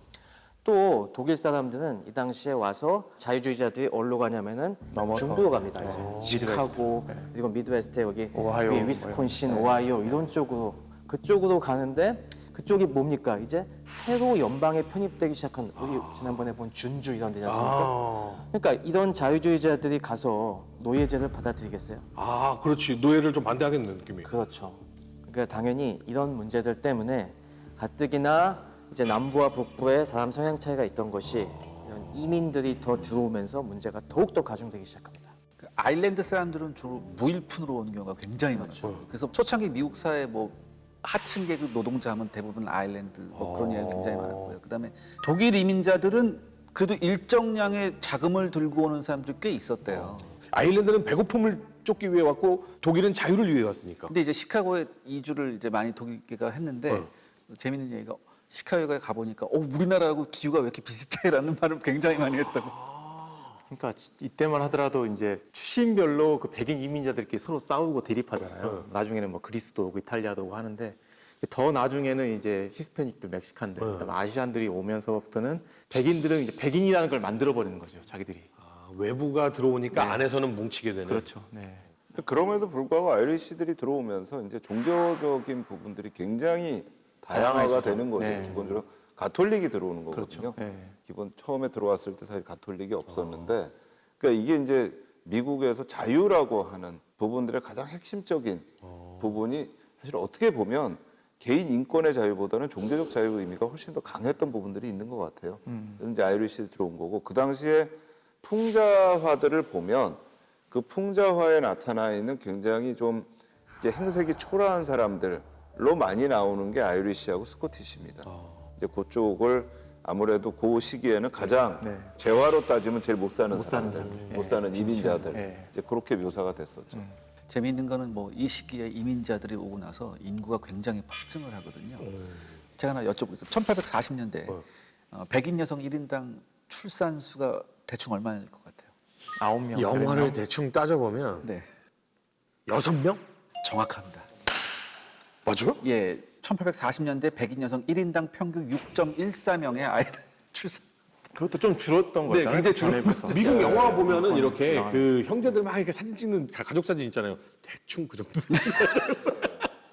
또 독일 사람들은 이 당시에 와서 자유주의자들이 어디로 가냐면은 중부로 갑니다. 이제. 시카고 그리고 미드웨스트 여기 오하이오, 위에 위스콘신, 오하이오 이런 쪽으로 그쪽으로 가는데 그쪽이 뭡니까? 이제 새로 연방에 편입되기 시작한 우리 지난번에 본 준주 이런 데지 않습니까? 그러니까 이런 자유주의자들이 가서 노예제를 받아들이겠어요? 아, 그렇지. 노예를 좀 반대하겠는 느낌이. 그렇죠. 그러니까 당연히 이런 문제들 때문에 가뜩이나 이제 남부와 북부에 사람 성향 차이가 있던 것이 이런 이민들이 더 들어오면서 문제가 더욱더 가중되기 시작합니다. 그 아일랜드 사람들은 주로 무일푼으로 오는 경우가 굉장히 많았어요. 그래서 초창기 미국 사회 뭐 하층 계급 노동자 하면 대부분 아일랜드 뭐 그런 얘기가 굉장히 많았고요. 그다음에 독일 이민자들은 그래도 일정량의 자금을 들고 오는 사람들이 꽤 있었대요. 아일랜드는 배고픔을 쫓기 위해 왔고 독일은 자유를 위해 왔으니까. 근데 이제 시카고에 이주를 이제 많이 독일계가 했는데 재밌는 얘기가 시카고에 가보니까 우리나라하고 기후가 왜 이렇게 비슷해라는 말을 굉장히 많이 했다고. 그러니까 이때만 하더라도 이제 출신별로 그 백인 이민자들끼리 서로 싸우고 대립하잖아요. 나중에는 뭐 그리스도 오고 이탈리아도 오고 하는데 더 나중에는 이제 히스패닉들, 멕시칸들, 그다음에 아시안들이 오면서부터는 백인들은 이제 백인이라는 걸 만들어 버리는 거죠, 자기들이. 아, 외부가 들어오니까 안에서는 뭉치게 되는. 그렇죠. 네. 그럼에도 불구하고 아이리시들이 들어오면서 이제 종교적인 부분들이 굉장히 다양화가 되는 거죠. 네. 기본적으로 가톨릭이 들어오는 거거든요. 그렇죠. 네. 기본 처음에 들어왔을 때 사실 가톨릭이 없었는데, 그러니까 이게 이제 미국에서 자유라고 하는 부분들의 가장 핵심적인 부분이 사실 어떻게 보면 개인 인권의 자유보다는 종교적 자유의 의미가 훨씬 더 강했던 부분들이 있는 것 같아요. 그래서 이제 아이리시들이 들어온 거고, 그 당시에 풍자화들을 보면 그 풍자화에 나타나 있는 굉장히 좀 이제 행색이 초라한 사람들로 많이 나오는 게 아이리시하고 스코티시입니다. 이제 그쪽을 아무래도 그 시기에는 가장 재화로 따지면 제일 못 사는 사람들, 못 사는 이민자들 이제 그렇게 묘사가 됐었죠. 재미있는 거는 뭐 이 시기에 이민자들이 오고 나서 인구가 굉장히 폭증을 하거든요. 제가 하나 여쭤보겠습니다. 1840년대 백인 여성 1인당 출산 수가 대충 얼마일 것 같아요? 9명. 영화를 대충 따져보면 네, 6명? 정확합니다. 맞아요? 예, 1840년대 백인 여성 1인당 평균 6.14명의 아이를 출산. 그것도 좀 줄었던 거잖아요. 굉장히 전에 비해서. 미국 영화 보면은 이렇게 그 형제들 막 이렇게 사진 찍는 가족 사진 있잖아요. 대충 그 정도.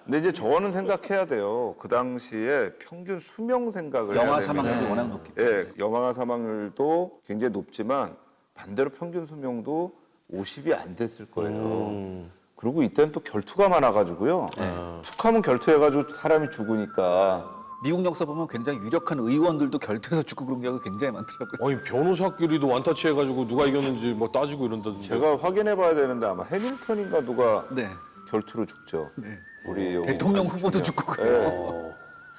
근데 이제 저는 생각해야 돼요. 그 당시에 평균 수명 생각을 해야 영아 되면 사망률이 워낙 높기 때문에. 예, 영아 사망률도 굉장히 높지만 반대로 평균 수명도 50이 안 됐을 거예요. 그리고 이때는 또 결투가 많아가지고요. 툭하면 결투해가지고 사람이 죽으니까. 미국 역사 보면 굉장히 유력한 의원들도 결투에서 죽고 그런 경우가 굉장히 많더라고요. 아니 변호사끼리도 완타치 해가지고 누가 이겼는지 뭐 따지고 이런다던데. 제가 확인해봐야 되는데 아마 해밀턴인가 누가 네. 결투로 죽죠. 네. 우리 여기 대통령 아주 후보도 중요한- 죽고 그래요. 네.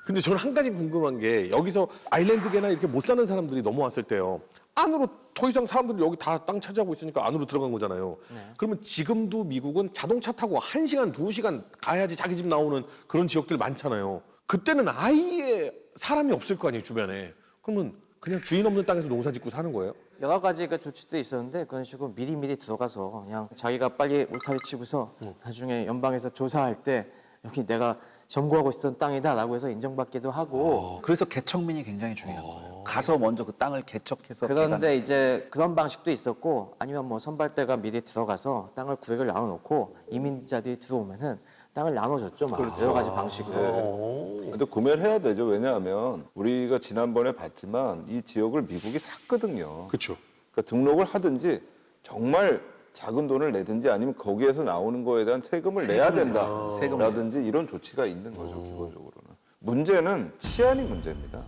근데 저는 한 가지 궁금한 게 여기서 아일랜드계나 이렇게 못 사는 사람들이 넘어왔을 때요. 안으로 더 이상 사람들이 여기 다 땅 차지하고 있으니까 안으로 들어간 거잖아요. 그러면 지금도 미국은 자동차 타고 1시간, 2시간 가야지 자기 집 나오는 그런 지역들 많잖아요. 그때는 아예 사람이 없을 거 아니에요, 주변에. 그러면 그냥 주인 없는 땅에서 농사 짓고 사는 거예요? 여러 가지가 조치도 있었는데 그런 식으로 미리미리 들어가서 그냥 자기가 빨리 울타리 치고서 나중에 연방에서 조사할 때 여기 내가 점거하고 있었던 땅이다라고 해서 인정받기도 하고 그래서 개척민이 굉장히 중요한 거예요. 가서 먼저 그 땅을 개척해서 그런데 이제 그런 방식도 있었고 아니면 뭐 선발대가 미리 들어가서 땅을 구획을 나눠놓고 이민자들이 들어오면은 땅을 나눠줬죠. 막 여러 가지 방식으로. 근데 구매를 해야 되죠. 왜냐하면 우리가 지난번에 봤지만 이 지역을 미국이 샀거든요. 그렇죠. 그러니까 등록을 하든지 정말 작은 돈을 내든지 아니면 거기에서 나오는 거에 대한 세금을 내야 된다라든지 이런 조치가 있는 거죠. 기본적으로는. 문제는 치안이 문제입니다.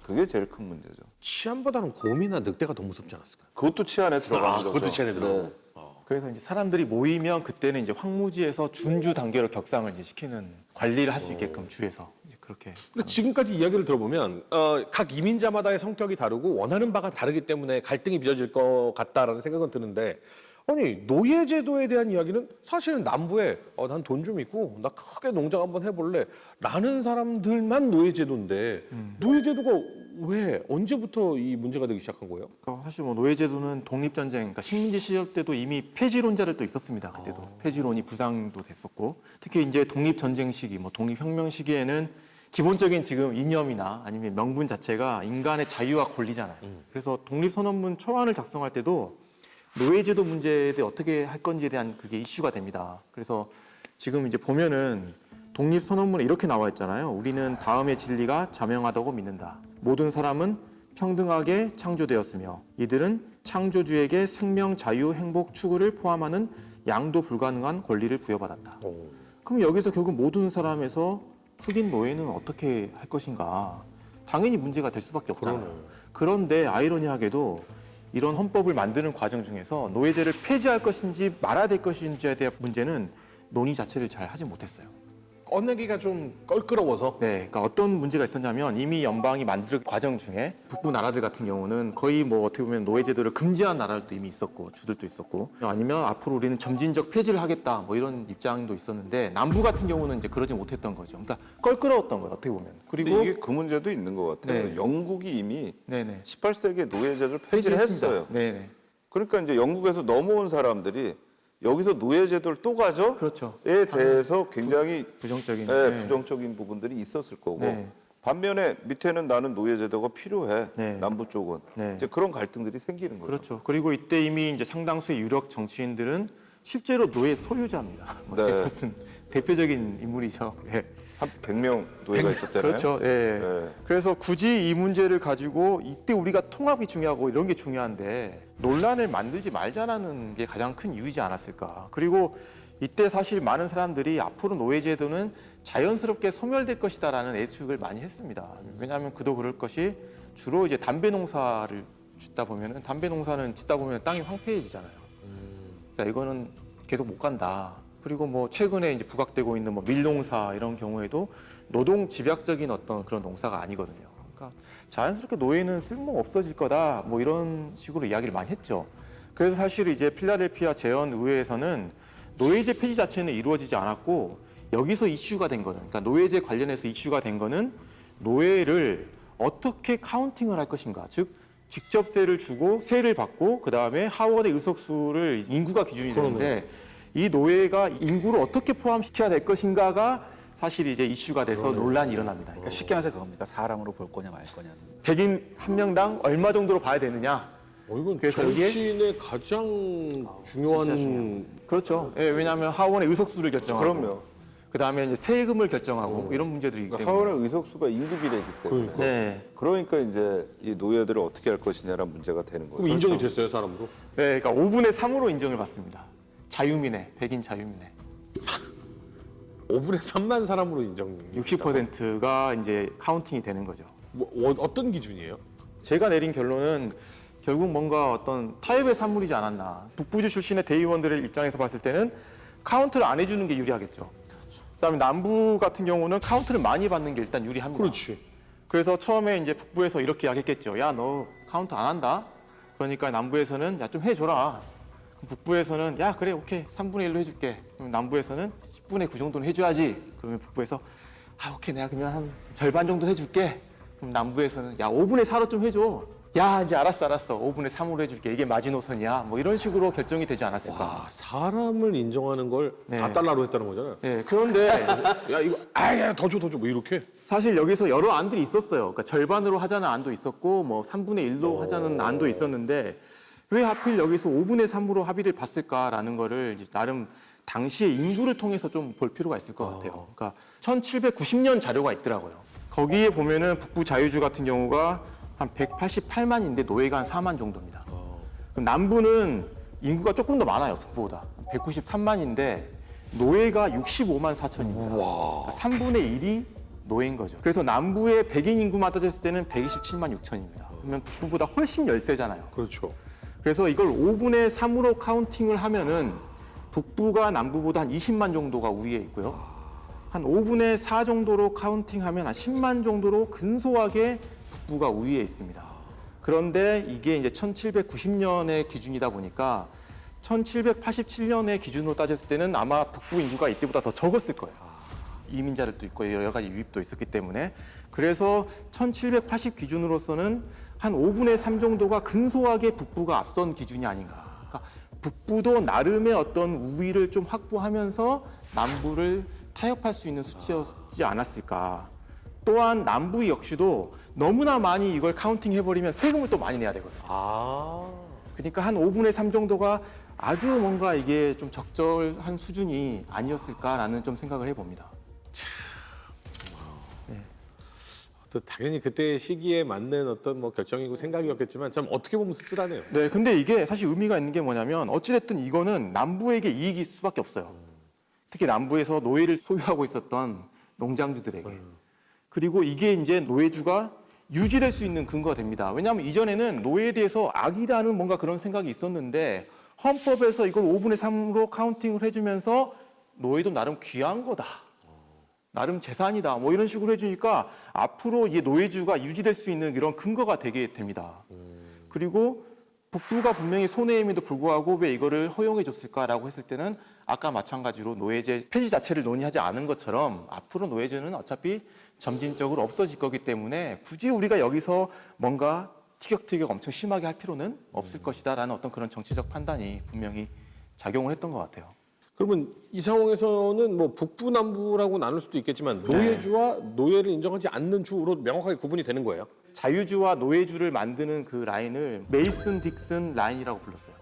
그게 제일 큰 문제죠. 치안보다는 곰이나 늑대가 더 무섭지 않았을까요? 그것도 치안에 들어가는 거죠. 그것도 치안에 들어가고. 네. 그래서 이제 사람들이 모이면 그때는 이제 황무지에서 준주 단계로 격상을 이제 시키는 관리를 할 수 있게끔 주에서 이제 그렇게. 근데 지금까지 이야기를 들어보면 각 이민자마다의 성격이 다르고 원하는 바가 다르기 때문에 갈등이 빚어질 것 같다라는 생각은 드는데 아니 노예제도에 대한 이야기는 사실은 남부에 난 돈 좀 있고 나 크게 농장 한번 해볼래 라는 사람들만 노예제도인데 노예제도가 왜 언제부터 이 문제가 되기 시작한 거예요? 그러니까 사실 뭐 노예제도는 독립전쟁, 그러니까 식민지 시절 때도 이미 폐지론자들도 있었습니다. 그때도 폐지론이 부상도 됐었고, 특히 이제 독립전쟁 시기, 뭐 독립혁명 시기에는 기본적인 지금 이념이나 아니면 명분 자체가 인간의 자유와 권리잖아요. 그래서 독립선언문 초안을 작성할 때도 노예제도 문제에 대해 어떻게 할 건지에 대한 그게 이슈가 됩니다. 그래서 지금 이제 보면은 독립선언문에 이렇게 나와 있잖아요. 우리는 다음의 진리가 자명하다고 믿는다. 모든 사람은 평등하게 창조되었으며 이들은 창조주에게 생명, 자유, 행복, 추구를 포함하는 양도 불가능한 권리를 부여받았다. 그럼 여기서 결국 모든 사람에서 흑인 노예는 어떻게 할 것인가? 당연히 문제가 될 수밖에 없잖아요. 그런데 아이러니하게도 이런 헌법을 만드는 과정 중에서 노예제를 폐지할 것인지 말아야 될 것인지에 대한 문제는 논의 자체를 잘 하지 못했어요. 꺼내기가 좀 껄끄러워서 네, 그러니까 어떤 문제가 있었냐면 이미 연방이 만들 과정 중에 북부 나라들 같은 경우는 거의 뭐 어떻게 보면 노예제도를 금지한 나라들도 이미 있었고 주들도 있었고 아니면 앞으로 우리는 점진적 폐지를 하겠다 뭐 이런 입장도 있었는데 남부 같은 경우는 이제 그러지 못했던 거죠. 그러니까 껄끄러웠던 거예요 어떻게 보면. 근데 그리고 이게 그 문제도 있는 것 같아요. 네. 영국이 이미 네네 18세기에 노예제도를 폐지를 폐지했습니다. 했어요. 네네 그러니까 이제 영국에서 넘어온 사람들이 여기서 노예제도를 또 가죠? 그렇죠. 에 대해서 굉장히 부정적인. 네, 네. 부정적인 부분들이 있었을 거고 네. 반면에 밑에는 나는 노예제도가 필요해. 네. 남부 쪽은 네. 이제 그런 갈등들이 생기는 거죠. 그렇죠. 그리고 이때 이미 이제 상당수의 유력 정치인들은 실제로 노예 소유자입니다. 네. 제퍼슨 대표적인 인물이죠. 네. 한 100명 노예가 있었잖아요. 그렇죠. 예. 네. 그래서 굳이 이 문제를 가지고 이때 우리가 통합이 중요하고 이런 게 중요한데 논란을 만들지 말자라는 게 가장 큰 이유이지 않았을까. 그리고 이때 사실 많은 사람들이 앞으로 노예제도는 자연스럽게 소멸될 것이다라는 예측을 많이 했습니다. 왜냐하면 그도 그럴 것이 주로 이제 담배 농사를 짓다 보면은 담배 농사는 짓다 보면 땅이 황폐해지잖아요. 그러니까 이거는 계속 못 간다. 그리고 뭐 최근에 이제 부각되고 있는 뭐 밀농사 이런 경우에도 노동 집약적인 어떤 그런 농사가 아니거든요. 그러니까 자연스럽게 노예는 쓸모 없어질 거다. 뭐 이런 식으로 이야기를 많이 했죠. 그래서 사실 이제 필라델피아 재헌 의회에서는 노예제 폐지 자체는 이루어지지 않았고 여기서 이슈가 된 거는 그러니까 노예제 관련해서 이슈가 된 거는 노예를 어떻게 카운팅을 할 것인가. 즉 직접 세를 주고 세를 받고 그다음에 하원의 의석수를 인구가 기준이 되는데 이 노예가 인구를 어떻게 포함시켜야 될 것인가가 사실 이제 이슈가 돼서 논란이 일어납니다. 그러니까 쉽게 말해서 그겁니다. 사람으로 볼 거냐 말 거냐. 백인 한 명당 얼마 정도로 봐야 되느냐. 이건 그래서 이게 정치인의 가장 중요한 그렇죠. 예, 왜냐하면 하원의 의석수를 결정하고 그럼요. 그다음에 이제 세금을 결정하고 이런 문제들이 있기 그러니까 때문에. 하원의 의석수가 인구 비례이기 때문에 네. 그러니까 이제 이 노예들을 어떻게 할 것이냐라는 문제가 되는 거죠. 그럼 인정이 됐어요 사람으로? 네, 그러니까 5분의 3으로 인정을 받습니다. 자유민해, 백인 자유민해. 5분의 3만 사람으로 인정. 60%가 이제 카운팅이 되는 거죠. 어떤 기준이에요? 제가 내린 결론은 결국 뭔가 어떤 타협의 산물이지 않았나. 북부주 출신의 대의원들의 입장에서 봤을 때는 카운트를 안 해주는 게 유리하겠죠. 그다음에 남부 같은 경우는 카운트를 많이 받는 게 일단 유리합니다. 그렇지. 그래서 처음에 이제 북부에서 이렇게 이야기했겠죠. 야, 너 카운트 안 한다? 그러니까 남부에서는 야, 좀 해줘라. 그럼 북부에서는 야, 그래, 오케이. 3분의 1로 해줄게. 그럼 남부에서는 10분의 9 정도는 해줘야지. 그러면 북부에서 아, 오케이. 내가 그러면 한 절반 정도 해줄게. 그럼 남부에서는 야, 5분의 4로 좀 해줘. 야, 이제 알았어. 5분의 3으로 해줄게. 이게 마지노선이야. 뭐 이런 식으로 결정이 되지 않았을까. 아, 사람을 인정하는 걸 네. 4달러로 했다는 거잖아요. 네, 그런데 야, 이거 더 줘. 뭐 이렇게. 사실 여기서 여러 안들이 있었어요. 그러니까 절반으로 하자는 안도 있었고, 뭐 3분의 1로 하자는 안도 있었는데 왜 하필 여기서 5분의 3으로 합의를 봤을까라는 거를 이제 나름 당시의 인구를 통해서 좀 볼 필요가 있을 것 같아요. 그러니까 1790년 자료가 있더라고요. 거기에 보면은 북부 자유주 같은 경우가 한 188만인데 노예가 한 4만 정도입니다. 그럼 남부는 인구가 조금 더 많아요, 북부보다. 193만인데 노예가 65만 4천입니다. 그러니까 3분의 1이 노예인 거죠. 그래서 남부의 백인 인구만 따졌을 때는 127만 6천입니다. 그러면 북부보다 훨씬 열세잖아요. 그렇죠. 그래서 이걸 5분의 3으로 카운팅을 하면은 북부가 남부보다 한 20만 정도가 우위에 있고요. 한 5분의 4 정도로 카운팅하면 한 10만 정도로 근소하게 북부가 우위에 있습니다. 그런데 이게 이제 1790년의 기준이다 보니까 1787년의 기준으로 따졌을 때는 아마 북부 인구가 이때보다 더 적었을 거예요. 이민자들도 있고 여러 가지 유입도 있었기 때문에. 그래서 1780 기준으로서는 한 5분의 3 정도가 근소하게 북부가 앞선 기준이 아닌가. 그러니까 북부도 나름의 어떤 우위를 좀 확보하면서 남부를 타협할 수 있는 수치였지 않았을까. 또한 남부 역시도 너무나 많이 이걸 카운팅 해버리면 세금을 또 많이 내야 되거든요. 그러니까 한 5분의 3 정도가 아주 뭔가 이게 좀 적절한 수준이 아니었을까라는 좀 생각을 해봅니다. 당연히 그때 시기에 맞는 어떤 뭐 결정이고 생각이었겠지만 참 어떻게 보면 씁쓸하네요. 네, 근데 이게 사실 의미가 있는 게 뭐냐면 어찌됐든 이거는 남부에게 이익일 수밖에 없어요. 특히 남부에서 노예를 소유하고 있었던 농장주들에게. 그리고 이게 이제 노예주가 유지될 수 있는 근거가 됩니다. 왜냐하면 이전에는 노예에 대해서 악이라는 뭔가 그런 생각이 있었는데 헌법에서 이걸 5분의 3으로 카운팅을 해주면서 노예도 나름 귀한 거다. 나름 재산이다. 뭐 이런 식으로 해주니까 앞으로 이 노예주가 유지될 수 있는 이런 근거가 되게 됩니다. 그리고 북부가 분명히 손해임에도 불구하고 왜 이거를 허용해 줬을까라고 했을 때는 아까 마찬가지로 노예제 폐지 자체를 논의하지 않은 것처럼 앞으로 노예제는 어차피 점진적으로 없어질 거기 때문에 굳이 우리가 여기서 뭔가 티격태격 엄청 심하게 할 필요는 없을 것이다라는 어떤 그런 정치적 판단이 분명히 작용을 했던 것 같아요. 그러면 이 상황에서는 뭐 북부 남부라고 나눌 수도 있겠지만 노예주와 노예를 인정하지 않는 주로 명확하게 구분이 되는 거예요. 자유주와 노예주를 만드는 그 라인을 메이슨 딕슨 라인이라고 불렀어요.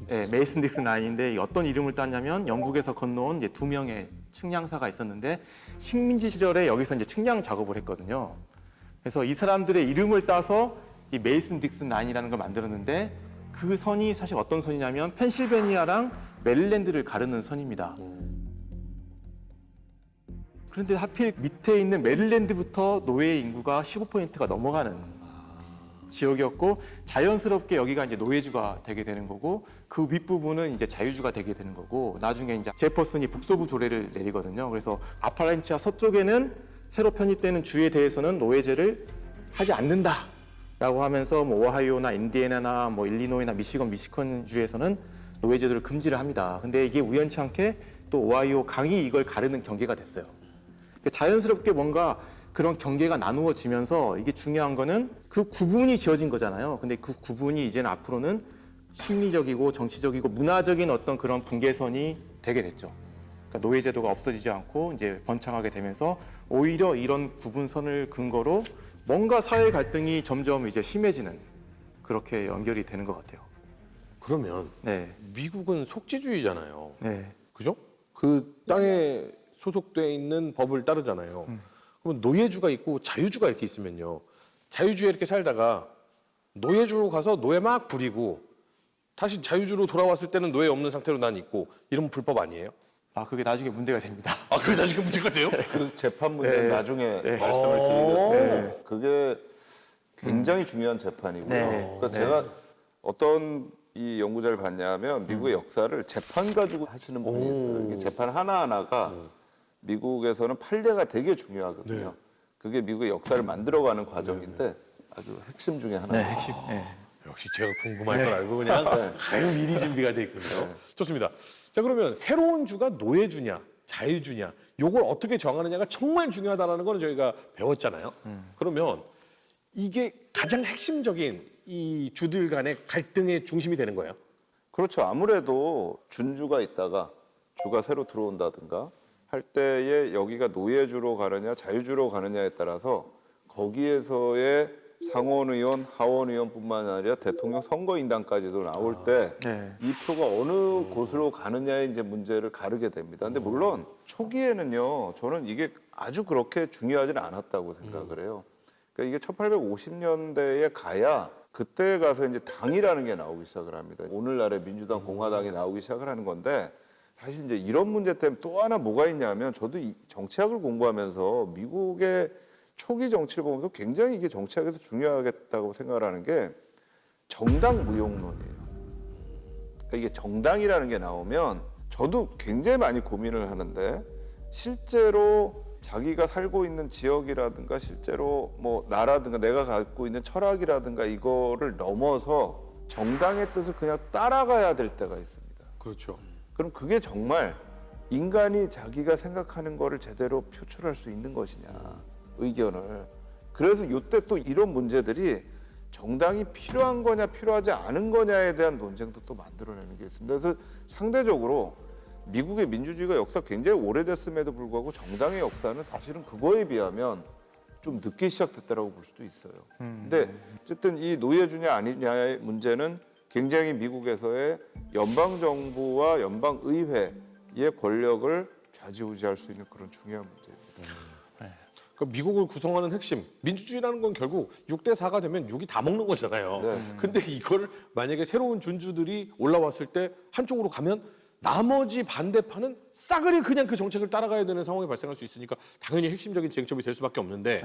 네, 메이슨 딕슨 라인인데 어떤 이름을 땄냐면 영국에서 건너온 이제 2명의 측량사가 있었는데 식민지 시절에 여기서 이제 측량 작업을 했거든요. 그래서 이 사람들의 이름을 따서 이 메이슨 딕슨 라인이라는 걸 만들었는데 그 선이 사실 어떤 선이냐면 펜실베니아랑 메릴랜드를 가르는 선입니다. 그런데 하필 밑에 있는 메릴랜드부터 노예 인구가 15%가 넘어가는 지역이었고 자연스럽게 여기가 이제 노예주가 되게 되는 거고 그 윗부분은 이제 자유주가 되게 되는 거고 나중에 이제 제퍼슨이 북서부 조례를 내리거든요. 그래서 아팔란티아 서쪽에는 새로 편입되는 주에 대해서는 노예제를 하지 않는다라고 하면서 뭐 오하이오나 인디애나나 뭐 일리노이나 미시건 주에서는 노예제도를 금지를 합니다. 근데 이게 우연치 않게 또 오하이오 강이 이걸 가르는 경계가 됐어요. 자연스럽게 뭔가 그런 경계가 나누어지면서 이게 중요한 거는 그 구분이 지어진 거잖아요. 근데 그 구분이 이제는 앞으로는 심리적이고 정치적이고 문화적인 어떤 그런 분계선이 되게 됐죠. 그러니까 노예제도가 없어지지 않고 이제 번창하게 되면서 오히려 이런 구분선을 근거로 뭔가 사회 갈등이 점점 이제 심해지는 그렇게 연결이 되는 것 같아요. 그러면 네, 미국은 속지주의잖아요. 네. 그죠? 그 땅에 소속돼 있는 법을 따르잖아요. 그러면 노예주가 있고 자유주가 이렇게 있으면요. 자유주에 이렇게 살다가 노예주로 가서 노예 막 부리고 다시 자유주로 돌아왔을 때는 노예 없는 상태로 난 있고 이러면 불법 아니에요? 아, 그게 나중에 문제가 됩니다. 아, 그게 나중에 문제가 돼요? 그 재판 문제는 나중에 말씀을 오. 드리겠습니다. 그게 굉장히 중요한 재판이고요. 네. 그러니까 제가 어떤 이 연구자를 봤냐면 미국의 역사를 재판 가지고 하시는 분이 있어요. 이게 재판 하나하나가 미국에서는 판례가 되게 중요하거든요. 그게 미국의 역사를 만들어가는 과정인데 아주 핵심 중에 하나예요. 핵심. 역시 제가 궁금할 걸 알고 그냥 아유, 미리 준비가 돼 있군요. 좋습니다. 자, 그러면 새로운 주가 노예주냐, 자유주냐, 요걸 어떻게 정하느냐가 정말 중요하다는 걸 저희가 배웠잖아요. 그러면 이게 가장 핵심적인 이 주들 간의 갈등의 중심이 되는 거예요. 그렇죠. 아무래도 준주가 있다가 주가 새로 들어온다든가 할 때에 여기가 노예주로 가느냐 자유주로 가느냐에 따라서 거기에서의 상원의원, 하원의원뿐만 아니라 대통령 선거인단까지도 나올 때 이 표가 어느 곳으로 가느냐의 이제 문제를 가르게 됩니다. 근데 물론 초기에는요, 저는 이게 아주 그렇게 중요하지는 않았다고 생각을 해요. 그러니까 이게 1850년대에 가야 그때 가서 이제 당이라는 게 나오기 시작을 합니다. 오늘날의 민주당, 공화당이 나오기 시작을 하는 건데 사실 이제 이런 문제 때문에 또 하나 뭐가 있냐면 저도 이 정치학을 공부하면서 미국의 초기 정치를 보면서 굉장히 이게 정치학에서 중요하겠다고 생각을 하는 게 정당 무용론이에요. 그러니까 이게 정당이라는 게 나오면 저도 굉장히 많이 고민을 하는데 실제로 자기가 살고 있는 지역이라든가 실제로 뭐 나라든가 내가 갖고 있는 철학이라든가 이거를 넘어서 정당의 뜻을 그냥 따라가야 될 때가 있습니다. 그렇죠. 그럼 그게 정말 인간이 자기가 생각하는 거를 제대로 표출할 수 있는 것이냐, 의견을. 그래서 이때 또 이런 문제들이 정당이 필요한 거냐 필요하지 않은 거냐에 대한 논쟁도 또 만들어내는 게 있습니다. 그래서 상대적으로 미국의 민주주의가 역사 굉장히 오래됐음에도 불구하고 정당의 역사는 사실은 그거에 비하면 좀 늦게 시작됐다라고 볼 수도 있어요. 근데 어쨌든 이 노예주냐 아니냐의 문제는 굉장히 미국에서의 연방 정부와 연방 의회의 권력을 좌지우지할 수 있는 그런 중요한 문제입니다. 그 미국을 구성하는 핵심 민주주의라는 건 결국 6대 4가 되면 6이 다 먹는 거잖아요. 근데 이거를 만약에 새로운 준주들이 올라왔을 때 한쪽으로 가면 나머지 반대파는 싸그리 그냥 그 정책을 따라가야 되는 상황이 발생할 수 있으니까 당연히 핵심적인 쟁점이 될 수밖에 없는데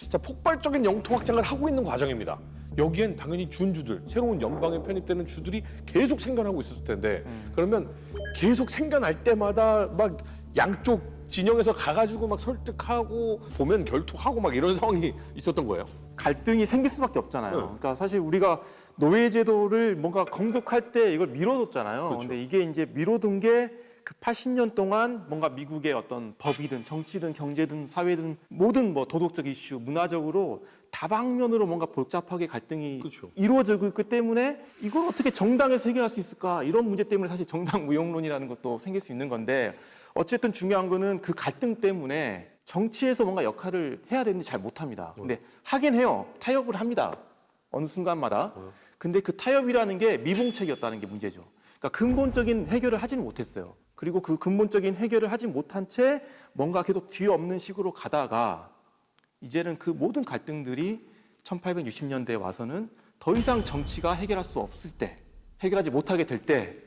자, 폭발적인 영토 확장을 하고 있는 과정입니다. 여기엔 당연히 준주들, 새로운 연방에 편입되는 주들이 계속 생겨나고 있었을 텐데 그러면 계속 생겨날 때마다 막 양쪽 진영에서 가가지고 막 설득하고 보면 결투하고 막 이런 상황이 있었던 거예요. 갈등이 생길 수밖에 없잖아요. 그러니까 사실 우리가 노예제도를 뭔가 건국할 때 이걸 미뤄뒀잖아요. 근데 이게 이제 미뤄둔 게 그 80년 동안 뭔가 미국의 어떤 법이든 정치든 경제든 사회든 모든 뭐 도덕적 이슈, 문화적으로 다방면으로 뭔가 복잡하게 갈등이 그렇죠. 이루어지고 있기 때문에 이걸 어떻게 정당에서 해결할 수 있을까? 이런 문제 때문에 사실 정당 무용론이라는 것도 생길 수 있는 건데 어쨌든 중요한 거는 그 갈등 때문에 정치에서 뭔가 역할을 해야 되는데 잘 못합니다. 근데 하긴 해요. 타협을 합니다. 어느 순간마다. 근데 그 타협이라는 게 미봉책이었다는 게 문제죠. 그러니까 근본적인 해결을 하지는 못했어요. 그리고 그 근본적인 해결을 하지 못한 채 뭔가 계속 뒤엎는 식으로 가다가 이제는 그 모든 갈등들이 1860년대에 와서는 더 이상 정치가 해결할 수 없을 때, 해결하지 못하게 될 때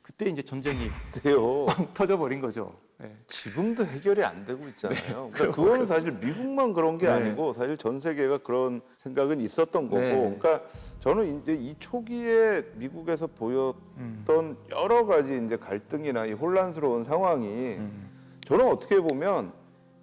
그때 이제 전쟁이 근데요. 터져버린 거죠. 네. 지금도 해결이 안 되고 있잖아요. 그러니까 그거는 사실 미국만 그런 게 아니고 사실 전 세계가 그런 생각은 있었던 거고. 그러니까 저는 이제 이 초기에 미국에서 보였던 여러 가지 이제 갈등이나 이 혼란스러운 상황이 저는 어떻게 보면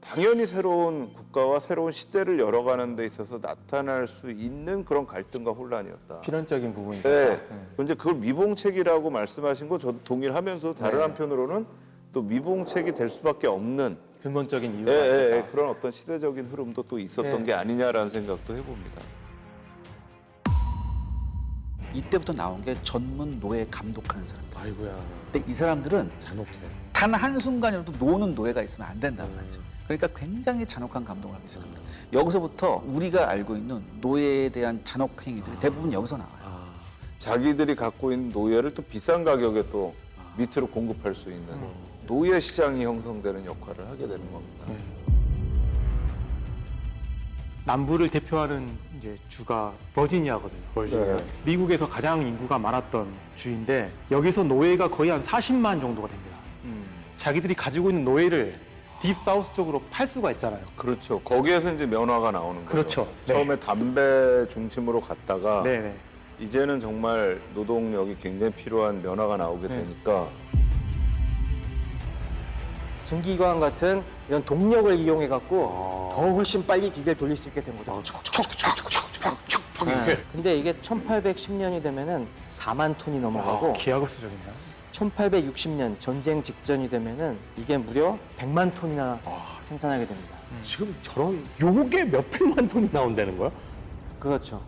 당연히 새로운 국가와 새로운 시대를 열어가는 데 있어서 나타날 수 있는 그런 갈등과 혼란이었다. 필연적인 부분이죠. 네. 이제 그걸 미봉책이라고 말씀하신 거 저도 동의를 하면서 다른 한편으로는 또 미봉책이 될 수밖에 없는 근본적인 이유가 있었다. 그런 어떤 시대적인 흐름도 또 있었던 게 아니냐라는 생각도 해봅니다. 이때부터 나온 게 전문 노예 감독하는 사람들. 아이고야, 근데 이 사람들은 잔혹해. 단 한순간이라도 노는 노예가 있으면 안 된단 말이죠. 그러니까 굉장히 잔혹한 감독을 하기 시작합니다. 여기서부터 우리가 알고 있는 노예에 대한 잔혹 행위들이 대부분 여기서 나와요. 자기들이 갖고 있는 노예를 또 비싼 가격에 또 밑으로 공급할 수 있는 노예 시장이 형성되는 역할을 하게 되는 겁니다. 남부를 대표하는 이제 주가 버지니아거든요. 네. 미국에서 가장 인구가 많았던 주인데 여기서 노예가 거의 한 40만 정도가 됩니다. 자기들이 가지고 있는 노예를 딥 사우스 쪽으로 팔 수가 있잖아요. 그렇죠. 거기에서 이제 면화가 나오는 거죠. 그렇죠. 네. 처음에 담배 중심으로 갔다가 네네. 이제는 정말 노동력이 굉장히 필요한 면화가 나오게 되니까 증기광 같은 이런 동력을 이용해 갖고 더 훨씬 빨리 기계를 돌릴 수 있게 된 거죠. 척척척척척척 네. 이렇게. 근데 이게 1810년이 되면은 4만 톤이 넘어가고 기하급 수준이네요. 1860년 전쟁 직전이 되면은 이게 무려 100만 톤이나 생산하게 됩니다. 지금 저런 요게 몇백만 톤이 나온다는 거야? 그렇죠.